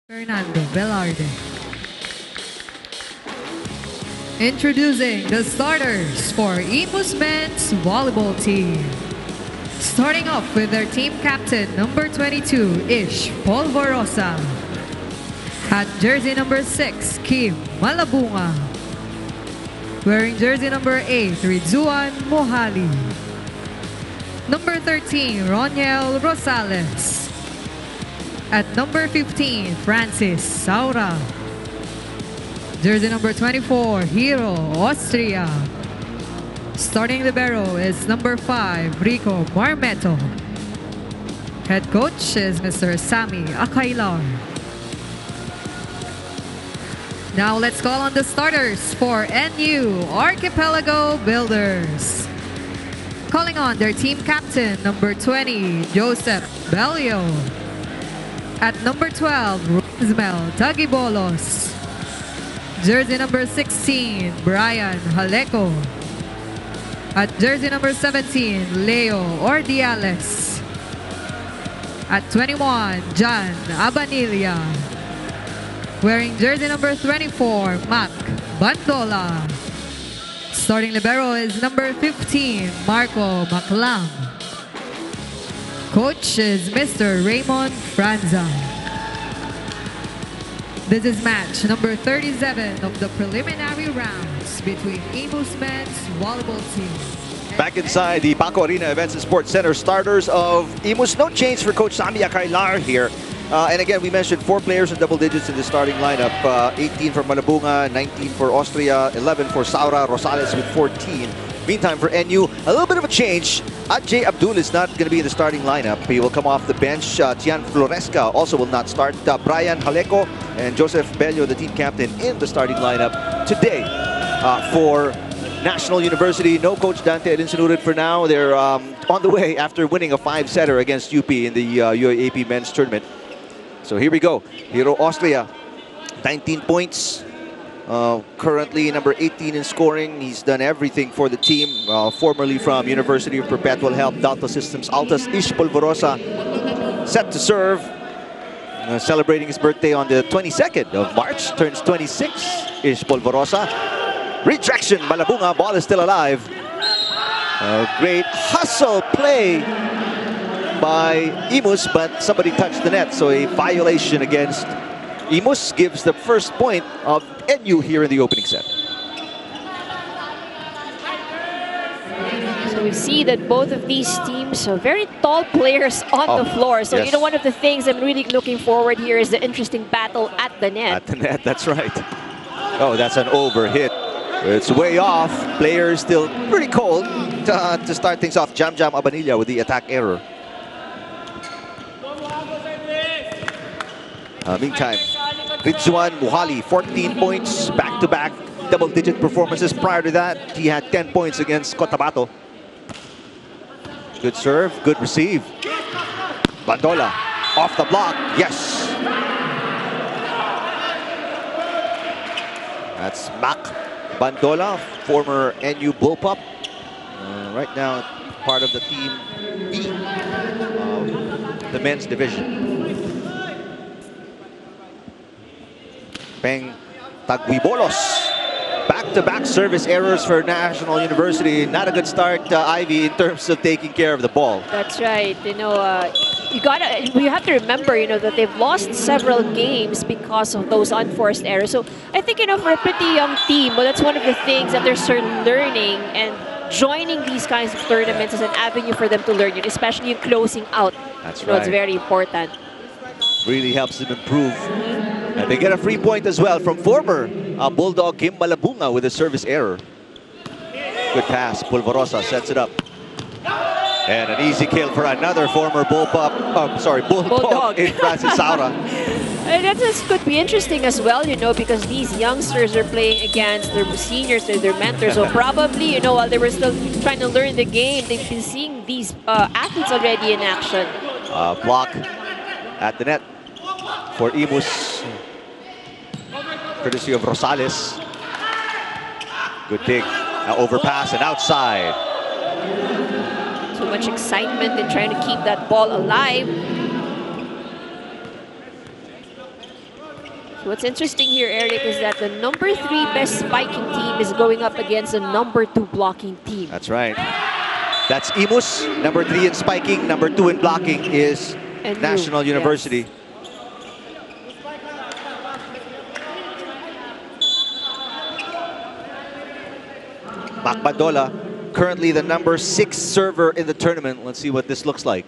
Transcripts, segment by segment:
Fernando Velarde. Introducing the starters for Imus men's volleyball team. Starting off with their team captain, number 22, Ish Polvorosa. At jersey number 6, Kim Malabunga. Wearing jersey number 8, Ridzuan Mohali. Number 13, Roniel Rosales. At number 15, Francis Saura. Jersey number 24, Hero Austria. Starting libero is number 5, Rico Marmeto. Head coach is Mr. Sammy Akailar. Now let's call on the starters for NU Archipelago Builders. Calling on their team captain, number 20, Joseph Belio. At number 12, Rosemel Tagibolos. Jersey number 16, Brian Haleco. At jersey number 17, Leo Ordiales. At 21, John Abanilla. Wearing jersey number 24, Mac Bandola. Starting libero is number 15, Marco Maclam. Coach is Mr. Raymond Franza. This is match number 37 of the preliminary rounds between Imus men's volleyball team. Back inside the Paco Arena Events and Sports Center, starters of Imus. No change for Coach Sammy Akailar here. And again, we mentioned 4 players in double digits in the starting lineup. 18 for Malabunga, 19 for Austria, 11 for Saura Rosales with 14. Meantime, for NU, a little bit of a change. Ajay Abdul is not going to be in the starting lineup. He will come off the bench. Tian Floresca also will not start. Brian Haleco and Joseph Bello, the team captain, in the starting lineup today for National University. No Coach Dante Edinsonurid for now. They're on the way after winning a 5-setter against UP in the UAAP men's tournament. So here we go. Hero Austria, 19 points. Currently number 18 in scoring. He's done everything for the team. Formerly from University of Perpetual Help, Delta Systems Altas, Ish Polvorosa, set to serve. Celebrating his birthday on the 22nd of March. Turns 26, Ish Polvorosa. Retraction, Malabunga, ball is still alive. Great hustle play by Imus, but somebody touched the net, so a violation against Imus gives the first point of NU here in the opening set. So we see that both of these teams are very tall players on the floor. So, yes. you know, one of the things I'm really looking forward here is the interesting battle at the net. At the net, that's right. Oh, that's an overhit. It's way off. Players still pretty cold to start things off. Jam Abanilla with the attack error. Meantime, Ridzuan Mohali, 14 points, back-to-back double-digit performances. Prior to that, he had 10 points against Cotabato. Good serve, good receive. Bandola, off the block, yes. That's Mac Bandola, former NU Bullpup. Right now, part of the team B of the men's division. Peng Tagwibolos. Back-to-back service errors for National University. Not a good start, Ivy, in terms of taking care of the ball. That's right. You know, you have to remember, you know, that they've lost several games because of those unforced errors. So I think, you know, for a pretty young team, well, that's one of the things that they're sort of learning, and joining these kinds of tournaments is an avenue for them to learn, especially in closing out. That's right. It's very important. Really helps them improve. And they get a free point as well from former Bulldog Kim Malabunga with a service error. Good pass. Polvorosa sets it up. And an easy kill for another former Bulldog in Francis Saura. And that could be interesting as well, you know, because these youngsters are playing against their seniors, their mentors. So probably, you know, while they were still trying to learn the game, they've been seeing these athletes already in action. Block at the net for Imus, courtesy of Rosales. Good dig. Now overpass and outside. So much excitement in trying to keep that ball alive. What's interesting here, Eric, is that the number 3 best spiking team is going up against the number 2 blocking team. That's right. That's Imus, number 3 in spiking, number 2 in blocking is NU, National University. Yes. Macbadola, currently the number 6 server in the tournament. Let's see what this looks like.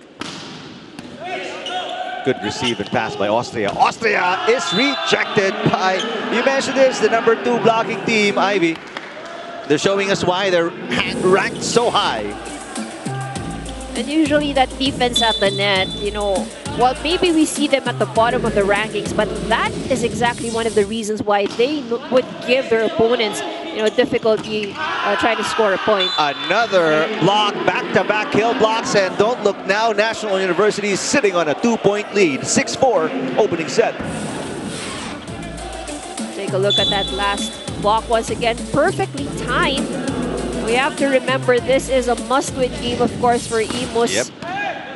Good receive and pass by Austria. Austria is rejected by, you mentioned this, the number 2 blocking team, Ivy. They're showing us why they're ranked so high. And usually that defense at the net, you know, well, maybe we see them at the bottom of the rankings, but that is exactly one of the reasons why they would give their opponents, you know, difficulty trying to score a point. Another block, back-to-back kill blocks, and don't look now, National University is sitting on a 2-point lead. 6-4 opening set. Take a look at that last block once again, perfectly timed. We have to remember this is a must-win game, of course, for Imus. Yep.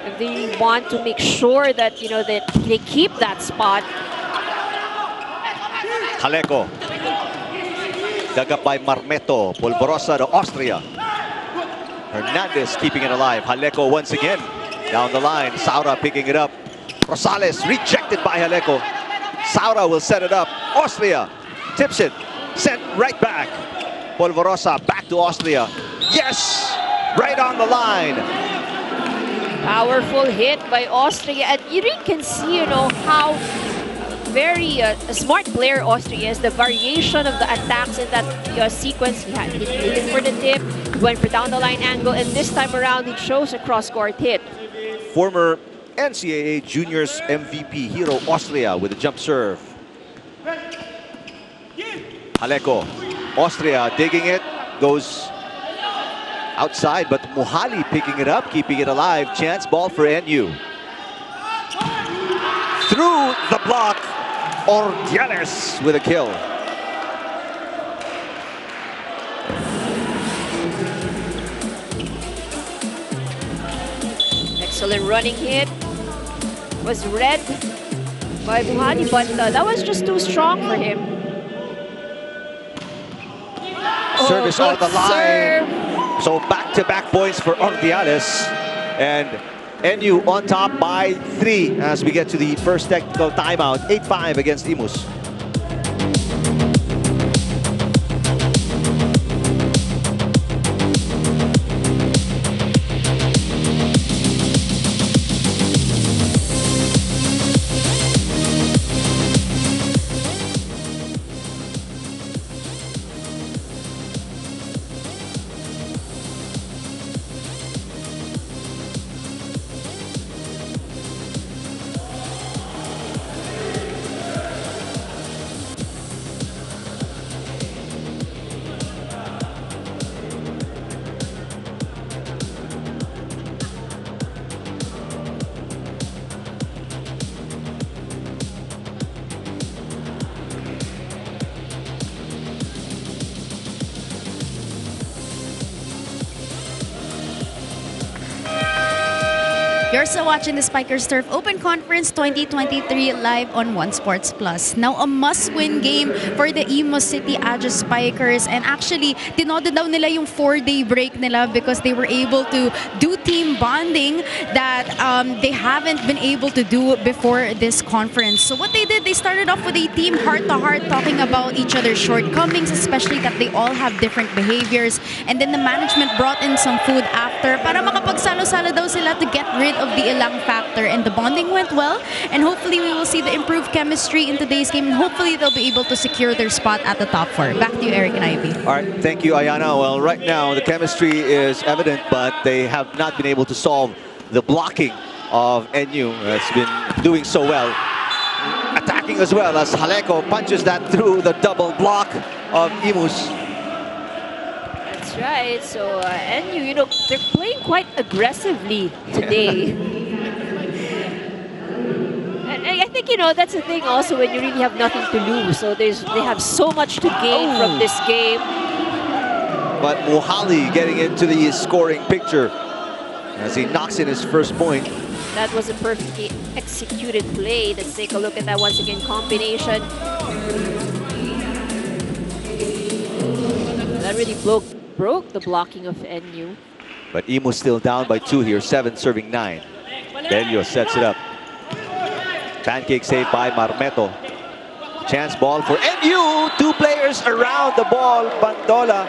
If they want to make sure that, you know, that they keep that spot. Jaleko. Dug up by Marmeto. Polvorosa to Austria. Hernandez keeping it alive. Jaleko once again. Down the line. Saura picking it up. Rosales rejected by Jaleko. Saura will set it up. Austria tips it. Sent right back. Polvorosa back to Austria. Yes! Right on the line. Powerful hit by Austria. And you really can see, you know, how very a smart player Austria is. The variation of the attacks in that sequence. He hit for the tip, went for down the line angle, and this time around he chose a cross-court hit. Former NCAA Juniors MVP Hero Austria with a jump serve. Jaleko. Austria digging it, goes outside, but Mohali picking it up, keeping it alive. Chance ball for NU. Through the block, Ordiales with a kill. Excellent running hit. Was read by Mohali, but that was just too strong for him. Service on the line. So back-to-back points for Ordiales. And NU on top by 3 as we get to the first technical timeout. 8-5 against Imus. You're still watching the Spikers Turf Open Conference 2023 live on One Sports Plus. Now, a must-win game for the Imus City Agios Spikers. And actually, tinodo daw nila yung 4-day break nila because they were able to do team bonding that they haven't been able to do before this conference. So what they did, they started off with a team heart-to-heart talking about each other's shortcomings, especially that they all have different behaviors. And then the management brought in some food after para makapagsalo-salo daw sila to get rid of the ilang factor, and the bonding went well, and hopefully we will see the improved chemistry in today's game, and hopefully they'll be able to secure their spot at the top 4. Back to you, Eric and Ivy. All right, thank you, Ayana. Well, right now the chemistry is evident, but they have not been able to solve the blocking of NU. It's been doing so well. Attacking as well as Jaleko punches that through the double block of Imus. That's right. So NU, you know, they're playing quite aggressively today. And I think, you know, that's the thing also when you really have nothing to lose. So they have so much to gain from this game. But Mohali getting into the scoring picture as he knocks in his first point. That was a perfectly executed play. Let's take a look at that once again. Combination. That really broke the blocking of NU. But Imus still down by 2 here. 7 serving 9. Bello sets it up. Pancake saved by Marmeto. Chance ball for NU. 2 players around the ball. Bandola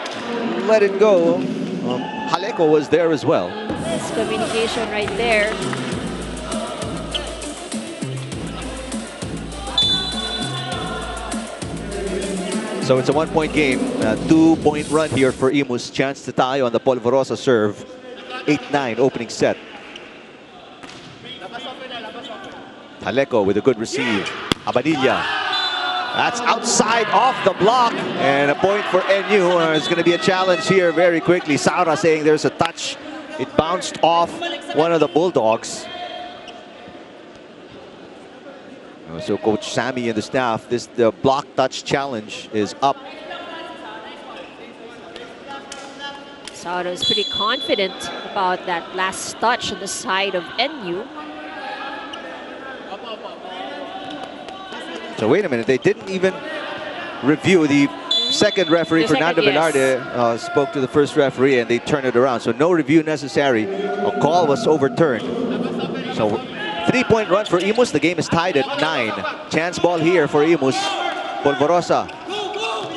let it go. Jaleco was there as well. It's communication right there. So it's a 1-point game. 2-point run here for Imus. Chance to tie on the Polvorosa serve. 8-9 opening set. Jaleco with a good receive. Abanilla. That's outside off the block. And a point for NU. It's going to be a challenge here very quickly. Saura saying there's a touch. It bounced off one of the Bulldogs. So Coach Sammy and the staff, the block touch challenge is up. Saura is pretty confident about that last touch on the side of NU. So wait a minute, they didn't even review. The second referee, Fernando Velarde, spoke to the first referee and they turned it around. So no review necessary. A call was overturned. So 3-point run for Imus. The game is tied at 9. Chance ball here for Imus. Polvorosa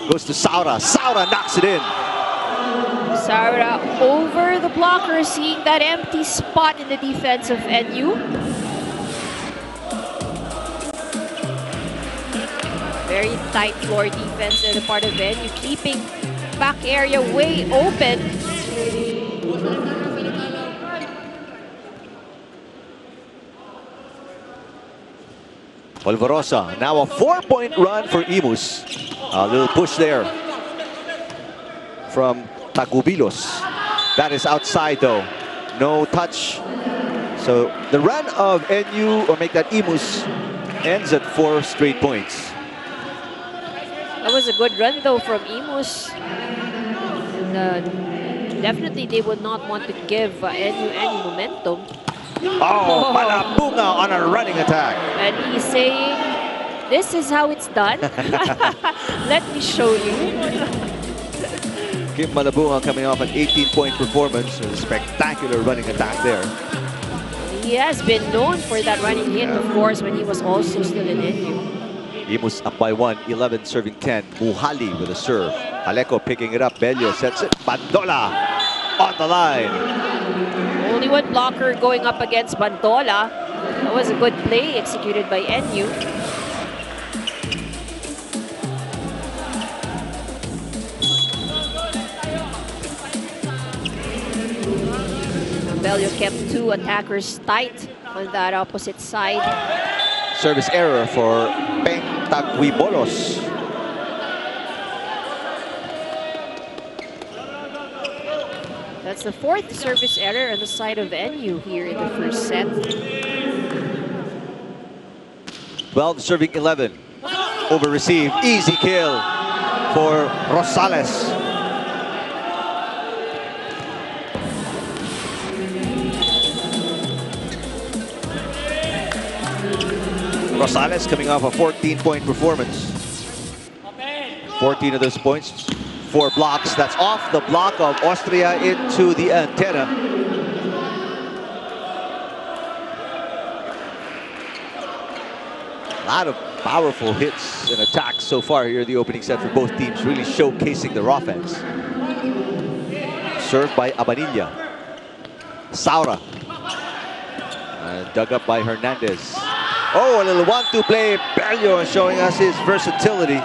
goes to Saura. Saura knocks it in. Saura over the blocker, seeing that empty spot in the defense of NU. Very tight floor defense on the part of NU, keeping back area way open. Polvorosa, now a 4-point run for Imus. A little push there from Tagubilos. That is outside though. No touch. So the run of NU, or make that Imus, ends at 4 straight points. That was a good run though from Imus. And, definitely they would not want to give NU any momentum. Oh, Malabunga on a running attack. And he's saying, this is how it's done. Let me show you. Kim Malabunga coming off an 18-point performance. A spectacular running attack there. He has been known for that running hit, of course, when he was also still in NU. Imus up by 1, 11 serving 10. Muhali with a serve. Jaleco picking it up. Bello sets it. Bandola on the line. Only one blocker going up against Bandola. That was a good play executed by NU. Bello kept 2 attackers tight on that opposite side. Service error for Peng Taguibolos. That's the 4th service error on the side of NU here in the first set. 12 serving 11. Over receive. Easy kill for Rosales. Rosales coming off a 14-point performance. 14 of those points. 4 blocks. That's off the block of Austria into the antenna. A lot of powerful hits and attacks so far here in the opening set for both teams, really showcasing their offense. Served by Abanilla. Saura. Dug up by Hernandez. Oh, a little 1-2 play. Bello showing us his versatility.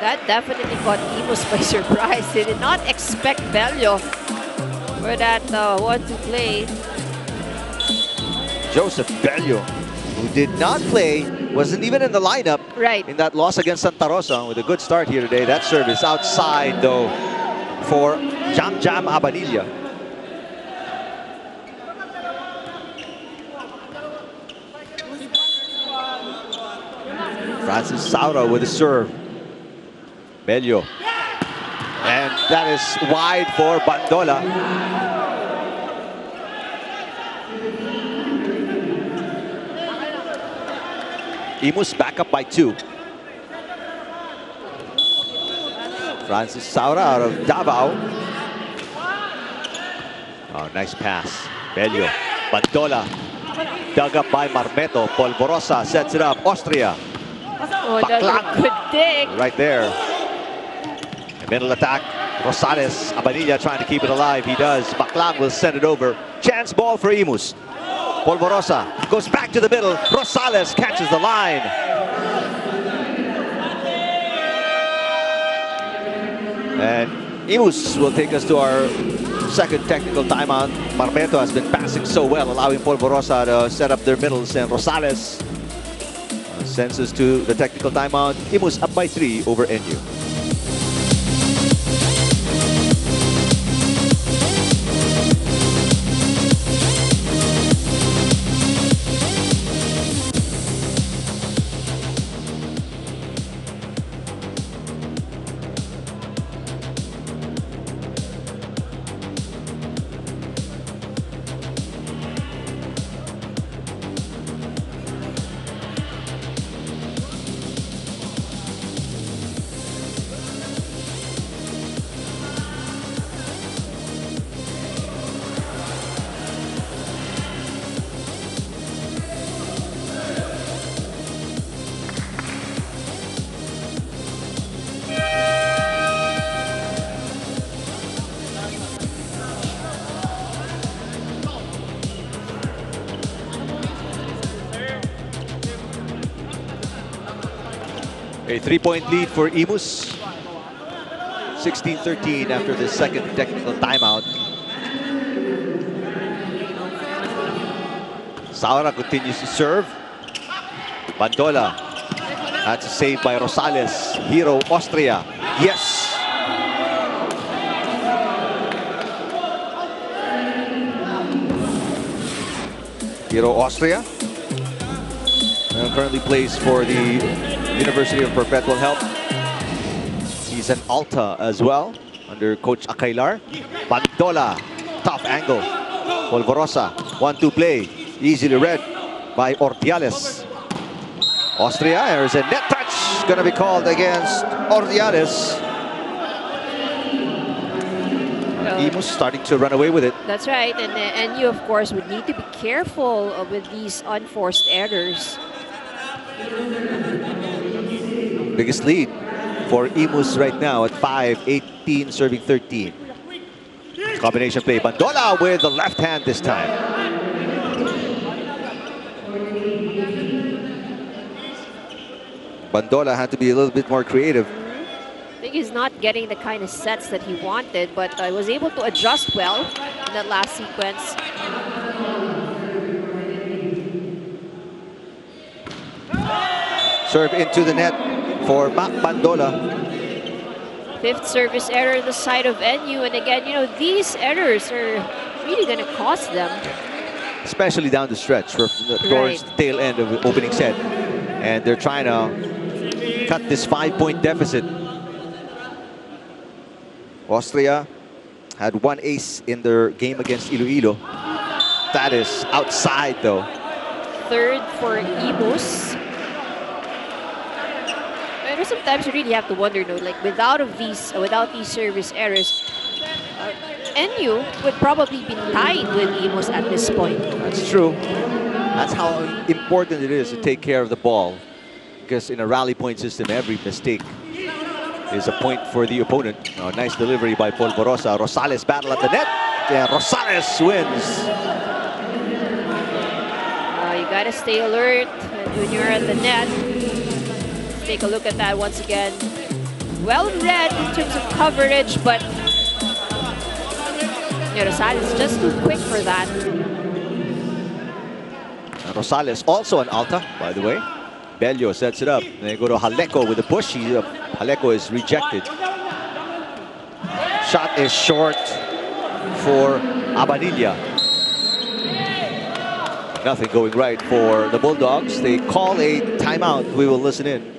That definitely caught Imus by surprise. They did not expect Bello for that 1-2 play. Joseph Bello, who did not play, wasn't even in the lineup in that loss against Santa Rosa, with a good start here today. That service outside though for Jam Abanilla. Francis Saura with a serve. Bello. And that is wide for Bandola. Imus back up by 2. Francis Saura out of Davao. Oh, nice pass. Bello. Bandola. Dug up by Marmeto. Polvorosa sets it up. Austria. Oh, that's a good dig. Right there. Middle attack. Rosales. Abanilla trying to keep it alive. He does. Baclang will send it over. Chance ball for Imus. Polvorosa goes back to the middle. Rosales catches the line. And Imus will take us to our second technical timeout. Marmeto has been passing so well, allowing Polvorosa to set up their middles. And Rosales sends us to the technical timeout. Imus up by 3 over NU. A 3-point lead for Imus. 16-13 after the second technical timeout. Saura continues to serve. Bandola. That's a save by Rosales. Hero Austria. Yes. Hero Austria. Currently plays for the University of Perpetual Help. He's an Alta as well under Coach Akailar. Bandola, tough angle. Polvorosa, 1-2 play. Easily read by Ordiales. Austria, there's a net touch. Gonna be called against Ordiales. Imus starting to run away with it. That's right, and you of course would need to be careful with these unforced errors. Biggest lead for Imus right now at 5, 18 serving 13. Combination play. Bandola with the left hand this time. Bandola had to be a little bit more creative. I think he's not getting the kind of sets that he wanted, but was able to adjust well in that last sequence. Serve into the net for Mac Bandola. 5th service error on the side of NU, and again, you know, these errors are really going to cost them. Especially down the stretch towards the tail end of the opening set. And they're trying to cut this 5-point deficit. Austria had 1 ace in their game against Iloilo. That is outside though. 3rd for Imus. Sometimes you really have to wonder, you know, like without these service errors, NU would probably be tied with Imus at this point. That's true. That's how important it is to take care of the ball, because in a rally point system, every mistake is a point for the opponent. Oh, nice delivery by Polvorosa. Rosales battle at the net. Yeah, Rosales wins. You gotta stay alert when you're at the net. Take a look at that once again. Well read in terms of coverage, but Rosales is just too quick for that. Rosales also an Alta, by the way. Bello sets it up. They go to Haleco with a push. Haleco is rejected. Shot is short for Abanilla. Nothing going right for the Bulldogs. They call a timeout. We will listen in.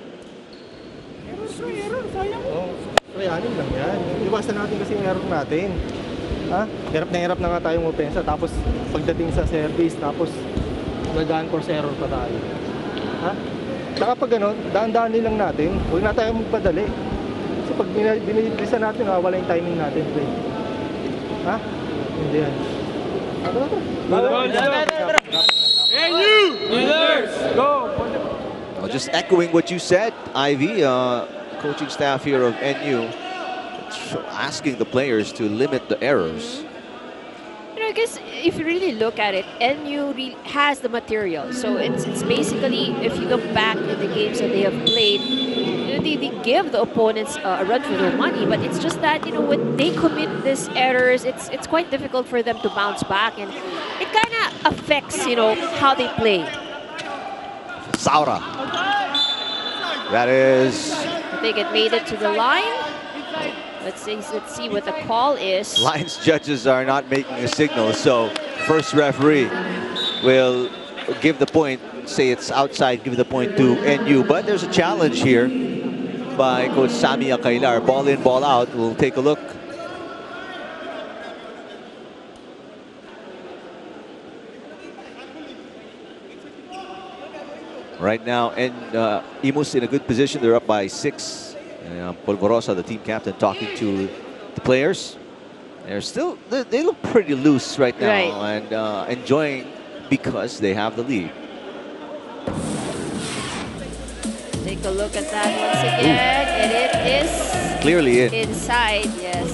Kayanin lang yan. Iwasan natin kasi yung error natin. Ha? Hirap na nga tayong opensa. Tapos pagdating sa service, tapos nagaan course error pa tayo. Ha? Saka pag ano, daan-daanin lang natin. Huwag na tayo magpadali. Kasi pag binibilisan natin, wala yung timing natin. Play. Ha? Hindi yan. Well, just echoing what you said, Ivy, coaching staff here of NU, asking the players to limit the errors. You know, I guess if you really look at it, NU really has the material. So it's basically, if you look back at the games that they have played, you know, they give the opponents a run for their money. But it's just that, you know, when they commit these errors, it's quite difficult for them to bounce back, and it kind of affects, you know, how they play. Saura. That is. I think it made it to the line. Let's see what the call is. Lions judges are not making a signal, so first referee will give the point, say it's outside, give the point to NU. But there's a challenge here by Coach Sammy Akailar. Ball in, ball out. We'll take a look. Right now, and Imus in a good position. They're up by 6. Polvorosa, the team captain, talking to the players. They look pretty loose right now, and enjoying because they have the lead. Take a look at that once again, and it is clearly inside. Yes.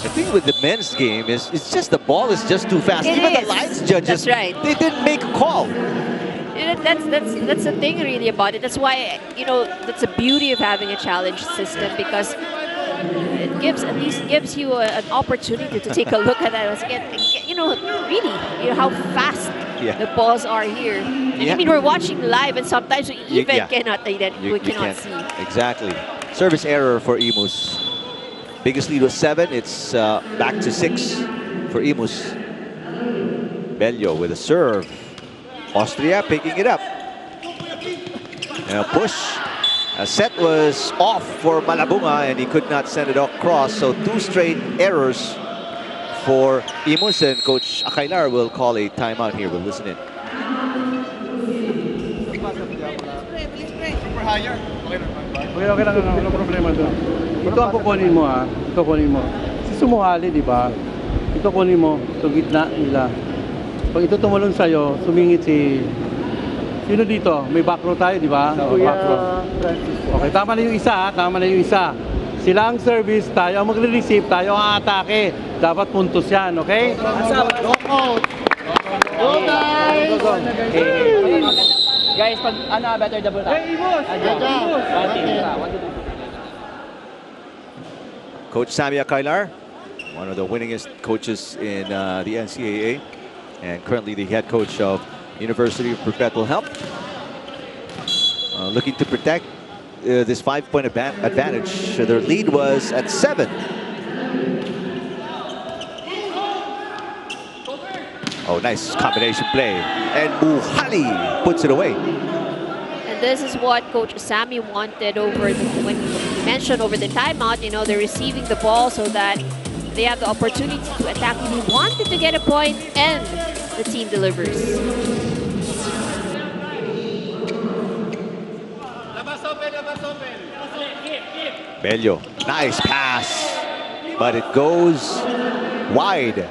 The thing with the men's game is it's just the ball is just too fast. Even the Lions judges, they didn't make a call. You know, that's the thing really about it. That's why, you know, that's the beauty of having a challenge system, because it gives you an opportunity to take a look at that once again. You know, really, you know how fast the balls are here. I mean, we're watching live, and sometimes we even cannot see. Exactly. Service error for Imus. Biggest lead was 7. It's back to 6 for Imus. Bello with a serve. Austria picking it up. And a push. A set was off for Malabunga, and he could not send it across. So 2 straight errors for Imus, and Coach Akailar will call a timeout here. We'll listen in. Okay lang, ano problema doon. Ito ang kukunin mo, ha. Ito kunin mo. Si sumuhali, di ba? Ito kunin mo, ito gitna nila. Pag ito tumalon sa'yo, sumingit si... Sino dito? May back row tayo, di ba? Back row. Okay, tama na yung isa, ha? Tama na yung isa. Sila ang service, tayo ang magre-receive, tayo ang atake. Dapat puntos yan, okay? Go guys! Guys, pag better double tap. Hey, boss! Coach Sammy Akailar, one of the winningest coaches in the NCAA, and currently the head coach of University of Perpetual Help. Looking to protect this 5-point advantage. Their lead was at 7. Oh, nice combination play. And Muhali puts it away. And this is what Coach Sammy wanted when he mentioned over the timeout. You know, they're receiving the ball so that they have the opportunity to attack. He wanted to get a point, and the team delivers. Bello, nice pass, but it goes wide.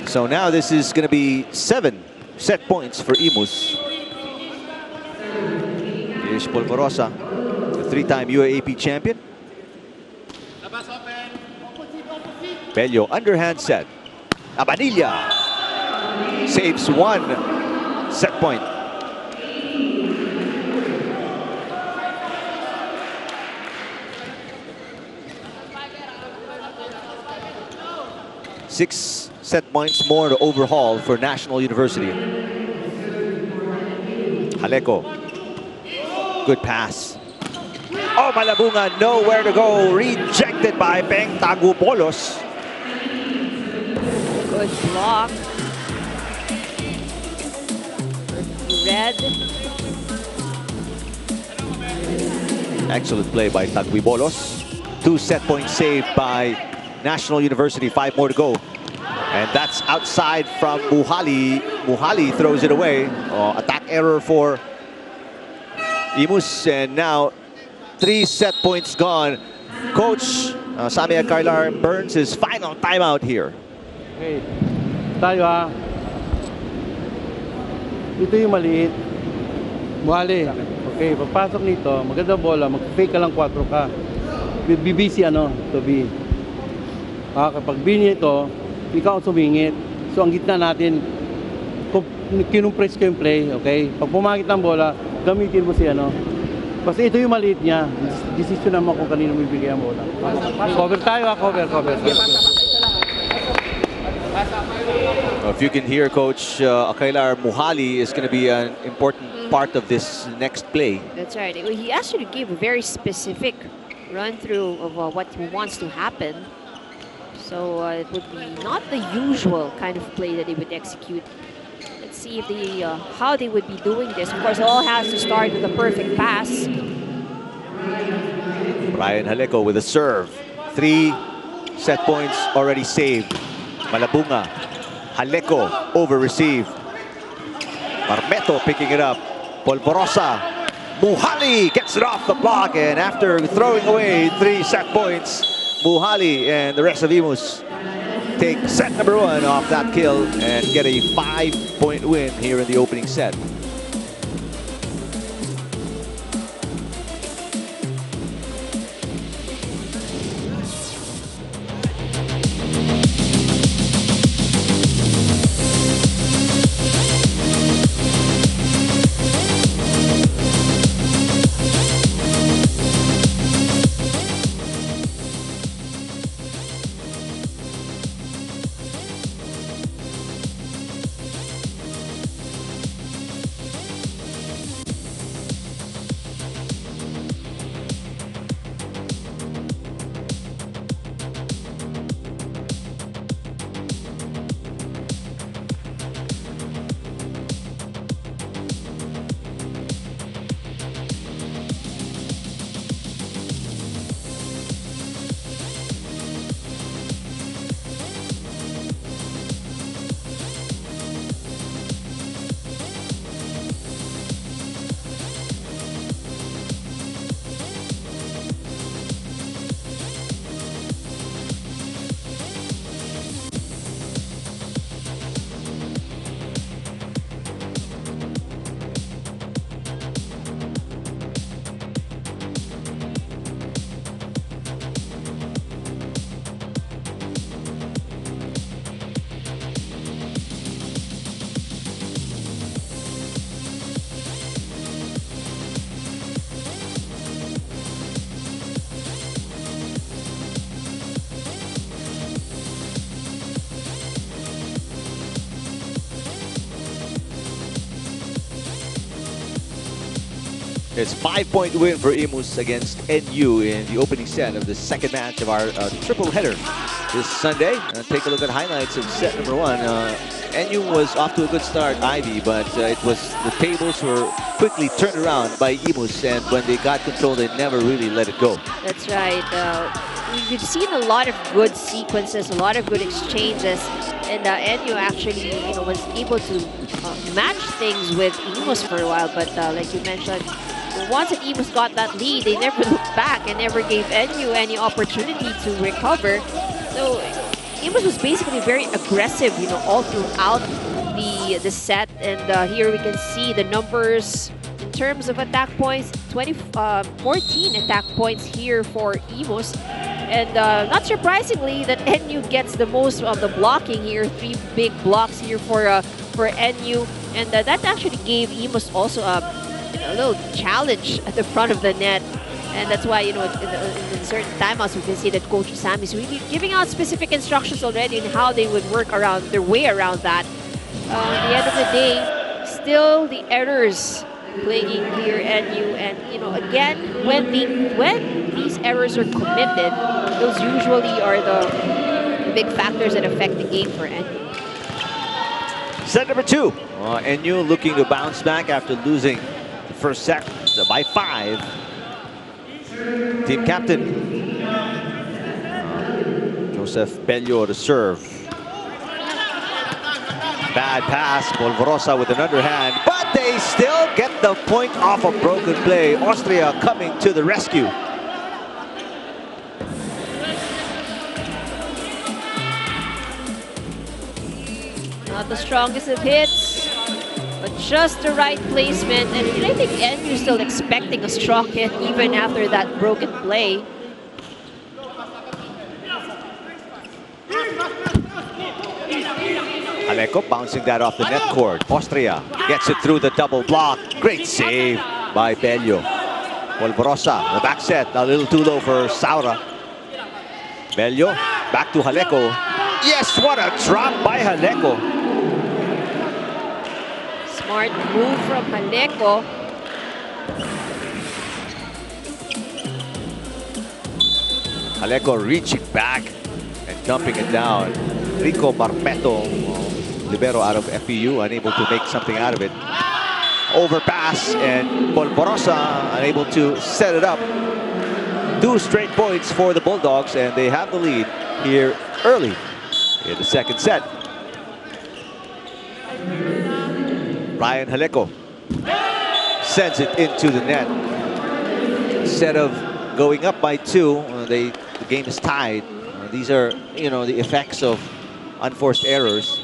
So now this is going to be 7 set points for Imus. Here's Polvorosa, the 3-time UAAP champion. Bello, underhand set. Abanilla saves 1 set point. Six set points more to overhaul for National University. Haleko. Good pass. Oh, Malabunga, nowhere to go. Rejected by Beng Tagupolos. Good block. Red. Excellent play by Taguibolos. 2 set points saved by National University. 5 more to go. And that's outside from Muhali. Muhali throws it away. Attack error for Imus. And now 3 set points gone. Coach Sammy Acarlar burns his final timeout here. Okay. Tayo ito yung maliit. Muhali. Okay, pagpasok nito, maganda bola, mag-fake ka lang 4 ka. BBC to B. Kapag B nito, ikaw ang sumingit. So ang gitna natin, kinumpress ko yung play, okay? Pag pumangit ng bola, gamitin mo si Kasi ito yung maliit niya. Decision naman kung kanino bibigay ang bola. Cover tayo, cover. If you can hear Coach Acarlar, Muhali is going to be an important part of this next play. That's right. He actually gave a very specific run-through of what he wants to happen. So it would be not the usual kind of play that they would execute. Let's see if they, how they would be doing this. Of course, it all has to start with a perfect pass. Brian Jaleco with a serve. 3 set points already saved. Malabunga. Jaleco over-received. Marmeto picking it up. Polvorosa. Muhali gets it off the block, and after throwing away 3 set points, Muhali and the rest of Imus take set number 1 off that kill and get a 5-point win here in the opening set. It's a 5-point win for Imus against NU in the opening set of the second match of our triple header this Sunday. Take a look at highlights of set number 1. NU was off to a good start, Ivy, but it was the tables were quickly turned around by Imus, and when they got control, they never really let it go. That's right. We've seen a lot of good sequences, a lot of good exchanges, and NU actually, was able to match things with Imus for a while. But like you mentioned, once that Imus got that lead, they never looked back and never gave NU any opportunity to recover. So Imus was basically very aggressive, all throughout the set. And here we can see the numbers in terms of attack points. 14 attack points here for Imus. And not surprisingly, that NU gets the most of the blocking here. 3 big blocks here for NU. And that actually gave Imus also a little challenge at the front of the net. And that's why, in certain timeouts, we can see that Coach Sam is really giving out specific instructions already on how they would work around their way around that. At the end of the day, still the errors plaguing here NU, and again, when these errors are committed, those usually are the big factors that affect the game for NU. Set number 2. NU looking to bounce back after losing the first set by 5. Team captain Joseph Bello to serve. Bad pass, Polvorosa with an underhand, but they still get the point off a broken play. Austria coming to the rescue. Not the strongest of hits, but just the right placement. And I think NU's still expecting a strong hit even after that broken play. Haleco bouncing that off the net cord. Austria gets it through the double block. Great save by Bello. Polvorosa, the back set, a little too low for Saura. Bello, back to Haleco. Yes, what a drop by Haleco. Smart move from Haleco. Haleco reaching back and dumping it down. Rico Barpeto, libero out of FPU, unable to make something out of it. Overpass, and Polvorosa unable to set it up. 2 straight points for the Bulldogs, and they have the lead here early in the second set. Ryan Haleco sends it into the net. Instead of going up by 2, the game is tied. These are, you know, the effects of unforced errors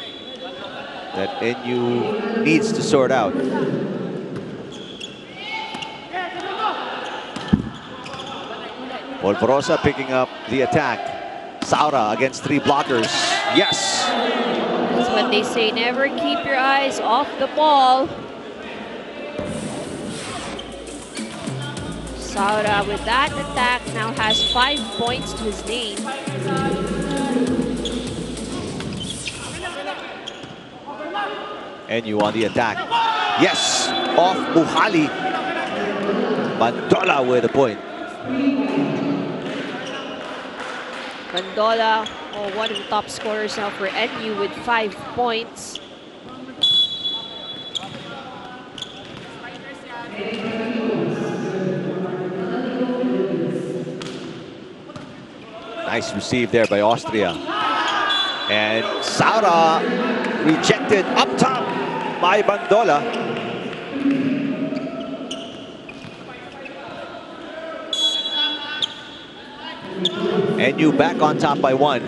that NU needs to sort out. Polvorosa picking up the attack. Saura against 3 blockers. Yes! That's what they say, never keep your eyes off the ball. Saura with that attack now has 5 points to his name. NU on the attack. Yes! Off Muhali. Bandola with a point. Bandola, one of the top scorers now for NU with 5 points. Nice receive there by Austria. And Saura rejected up top by Bandola. NU back on top by 1.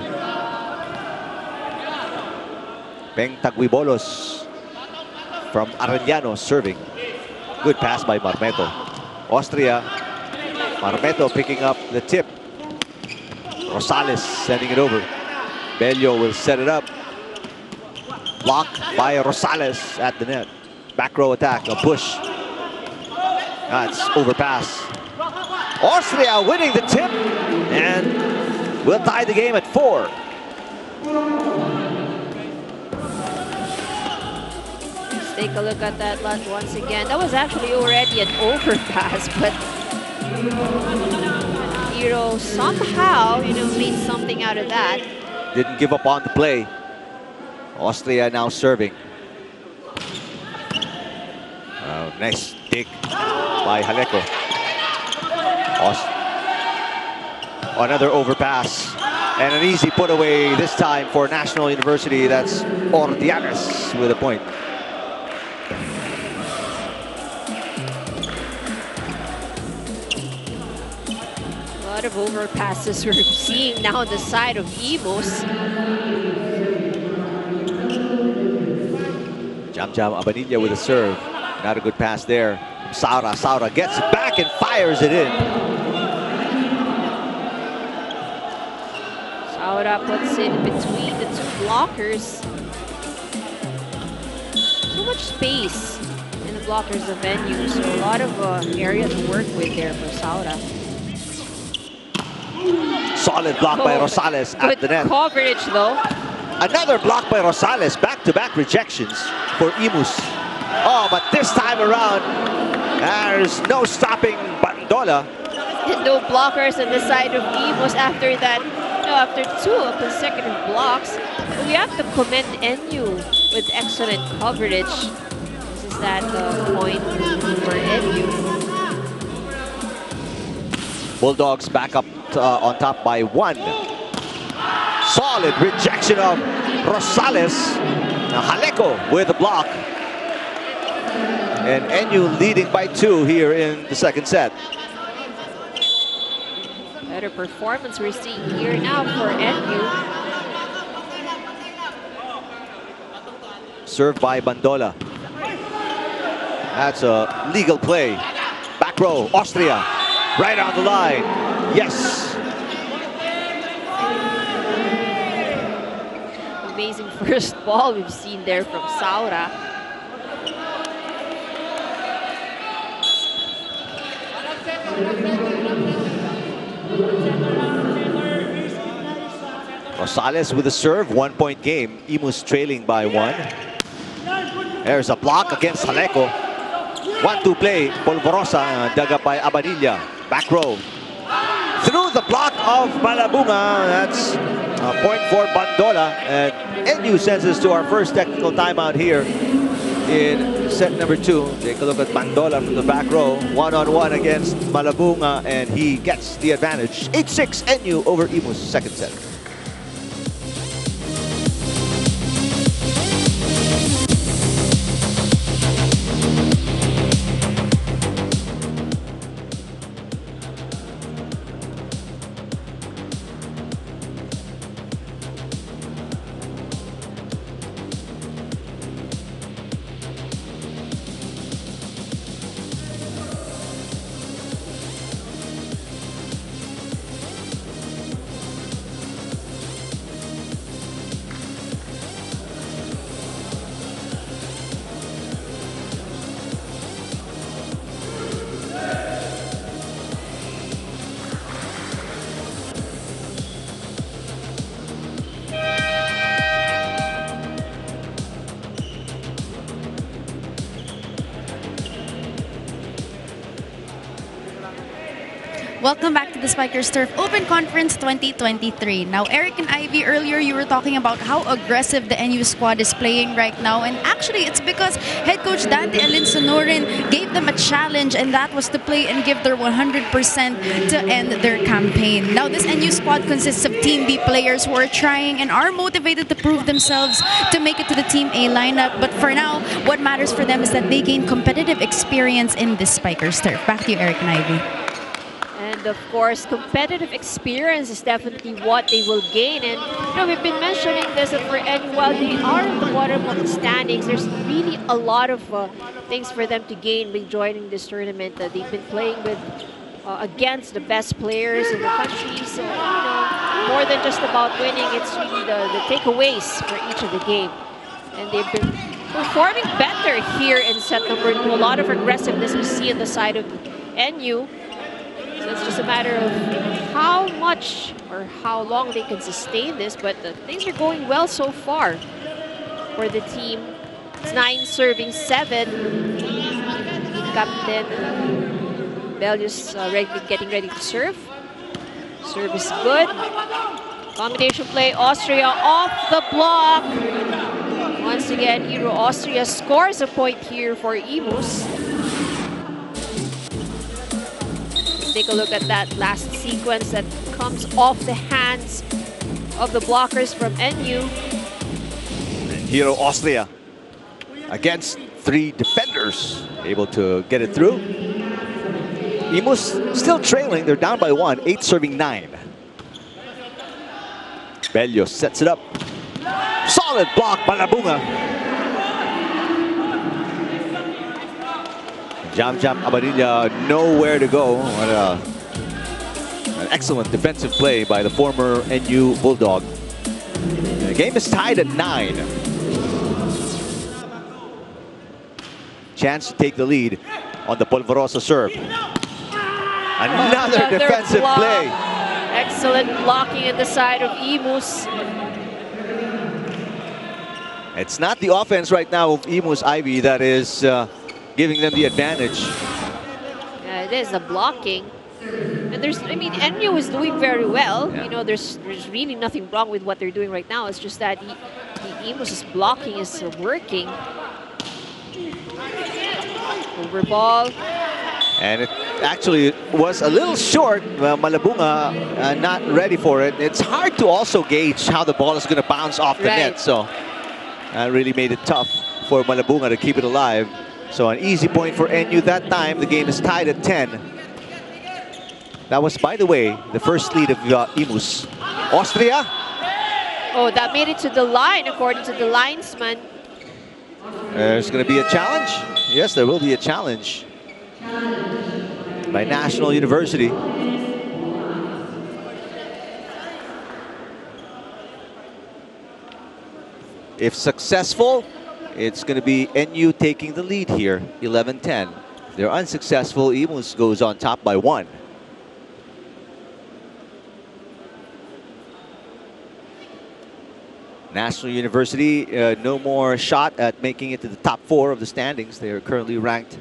Peng Taguibolos from Arellano serving. Good pass by Marmeto. Austria, Marmeto picking up the tip. Rosales sending it over. Bello will set it up. Blocked by Rosales at the net. Back row attack, a push. That's overpass. Austria winning the tip and will tie the game at 4. Let's take a look at that once again. That was actually already an overpass, but Hero somehow, made something out of that. Didn't give up on the play. Austria now serving. Nice dig by Haleco. Another overpass. And an easy put away this time for National University. That's Ordiales with a point. A lot of overpasses we're seeing now on the side of Imus. Jam Abanilla with a serve. Not a good pass there. Saura gets it back and fires it in. Saura puts it between the 2 blockers. Too much space in the blockers of NU, so a lot of area to work with there for Saura. Solid block by Rosales at the net. Good coverage though. Another block by Rosales. Back-to-back rejections for Imus. Oh, but this time around, there's no stopping Bandola. No blockers on the side of Imus after that. After 2 consecutive blocks. We have to commend NU with excellent coverage. This is that point for NU. Bulldogs back up on top by 1. Solid rejection of Rosales. Now Jaleko with the block. And NU leading by 2 here in the second set. Better performance we're seeing here now for NU. Served by Bandola. That's a legal play. Back row, Austria. Right on the line. Yes. Amazing first ball we've seen there from Saura. Rosales with a serve, 1-point game. Imus trailing by 1. There's a block against Jaleko. 1-2 play, Polvorosa, dug up by Abadilla. Back row. Through the block of Malabunga. That's a point for Bandola. And NU sends us to our first technical timeout here in set number 2. Take a look at Bandola from the back row. One-on-one against Malabunga, and he gets the advantage. 8-6 NU over Imus, second set. Welcome back to the Spikers Turf Open Conference 2023. Now, Eric and Ivy, earlier you were talking about how aggressive the NU squad is playing right now. And actually, it's because head coach Dante Alinsonorin gave them a challenge, and that was to play and give their 100% to end their campaign. Now, this NU squad consists of Team B players who are trying and are motivated to prove themselves to make it to the Team A lineup. But for now, what matters for them is that they gain competitive experience in this Spikers Turf. Back to you, Eric and Ivy. And of course, competitive experience is definitely what they will gain. And you know, we've been mentioning this that for NU, while they are at the bottom of the standings, there's really a lot of things for them to gain by joining this tournament. They've been playing with against the best players in the country. So you know, more than just about winning, it's really the takeaways for each of the game. And they've been performing better here in set number 2. A lot of aggressiveness we see on the side of NU. So it's just a matter of how much or how long they can sustain this, but things are going well so far for the team. It's 9 serving 7. Captain Bellius getting ready to serve. Serve is good. Combination play, Austria off the block. Once again, Hero Austria scores a point here for Imus. Take a look at that last sequence that comes off the hands of the blockers from NU. Hero Austria against 3 defenders, able to get it through. Imus still trailing, they're down by 1, 8 serving 9. Bellios sets it up. Solid block, Malabunga. Jam Abadilla nowhere to go. What an excellent defensive play by the former NU Bulldog. The game is tied at 9. Chance to take the lead on the Polvorosa serve. Another defensive block. play. Excellent blocking at the side of Imus. It's not the offense right now of Imus Ivy that is giving them the advantage. Yeah, it is the blocking. And NU is doing very well. Yeah. You know, there's really nothing wrong with what they're doing right now. It's just that the Imus' blocking is working. Over ball. And it actually was a little short. Well, Malabunga not ready for it. It's hard to also gauge how the ball is going to bounce off the net. So and really made it tough for Malabunga to keep it alive. So an easy point for NU that time. The game is tied at 10. That was, by the way, the first lead of Imus. Austria. Oh, that made it to the line, according to the linesman. There's going to be a challenge. Yes, there will be a challenge by National University. If successful, it's going to be NU taking the lead here, 11-10. If they're unsuccessful, Imus goes on top by 1. National University, no more shot at making it to the top 4 of the standings. They are currently ranked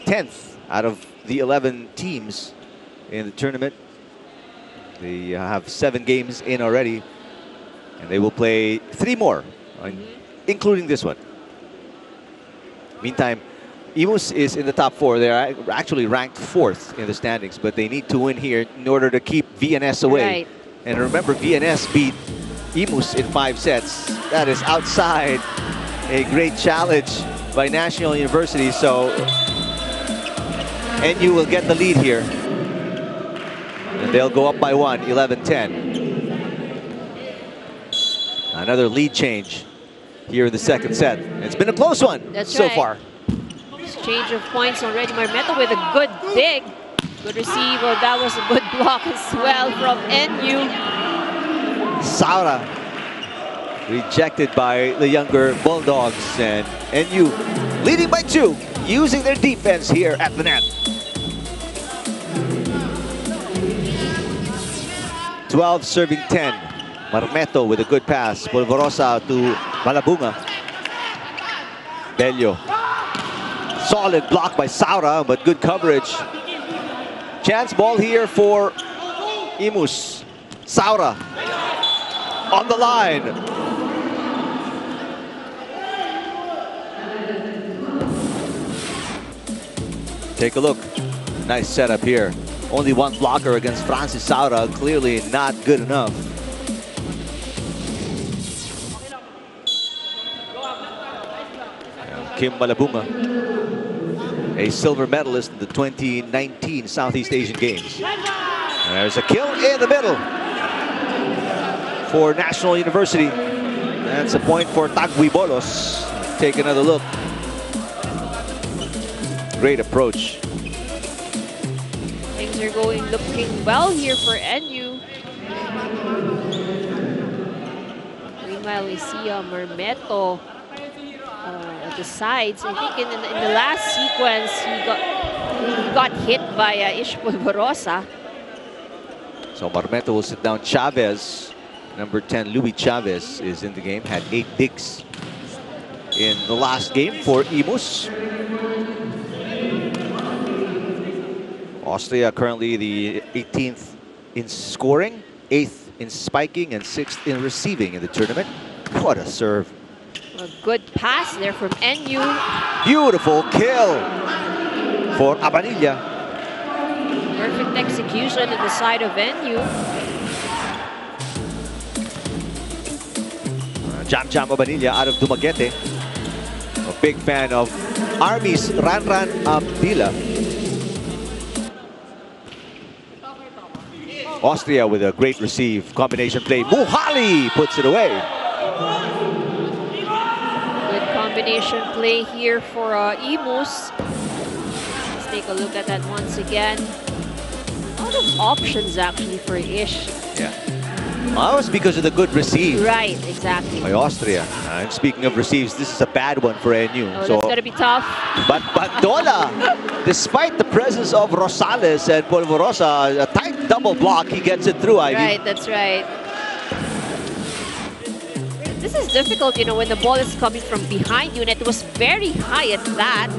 10th out of the 11 teams in the tournament. They have 7 games in already, and they will play 3 more, including this one. Meantime, Imus is in the top 4. They're actually ranked 4th in the standings, but they need to win here in order to keep VNS away. Right. And remember, VNS beat Imus in 5 sets. That is outside a great challenge by National University. So NU will get the lead here. And they'll go up by 1, 11-10. Another lead change here in the second set. It's been a close one so far. Exchange of points already. Marmeto with a good dig. Good receive. Oh, that was a good block as well from NU. Saura rejected by the younger Bulldogs, and NU leading by 2, using their defense here at the net. 12 serving 10. Marmeto with a good pass. Polvorosa to Malabunga. Bello. Solid block by Saura, but good coverage. Chance ball here for Imus. Saura on the line. Take a look. Nice setup here. Only 1 blocker against Francis Saura. Clearly not good enough. Kim Malabunga, a silver medalist in the 2019 Southeast Asian Games. There's a kill in the middle for National University. That's a point for Tagui Bolos. Take another look. Great approach. Things are looking well here for NU. Meanwhile, we see Marmeto at the sides. I think in the last sequence, he got hit by Ish Polvorosa. So Marmeto will sit down Chavez. Number 10, Louis Chavez, is in the game. Had 8 digs in the last game for Imus. Austria currently the 18th in scoring, 8th in spiking, and 6th in receiving in the tournament. What a serve. A good pass there from NU. Beautiful kill for Abanilla. Perfect execution at the side of NU. Jam Abanilla out of Dumaguete. A big fan of Army's Ranran Abdila. Austria with a great receive. Combination play. Muhali puts it away. Good combination play here for Imus. Let's take a look at that once again. A lot of options actually for Ish. Yeah. Well, that was because of the good receive. Right, exactly. By Austria. And speaking of receives, this is a bad one for NU. Oh, so that's going to be tough. But Bandola, despite the presence of Rosales and Polvorosa, a tight double block, he gets it through, Ivy. Right, that's right. This is difficult, you know, when the ball is coming from behind you, and it was very high at that.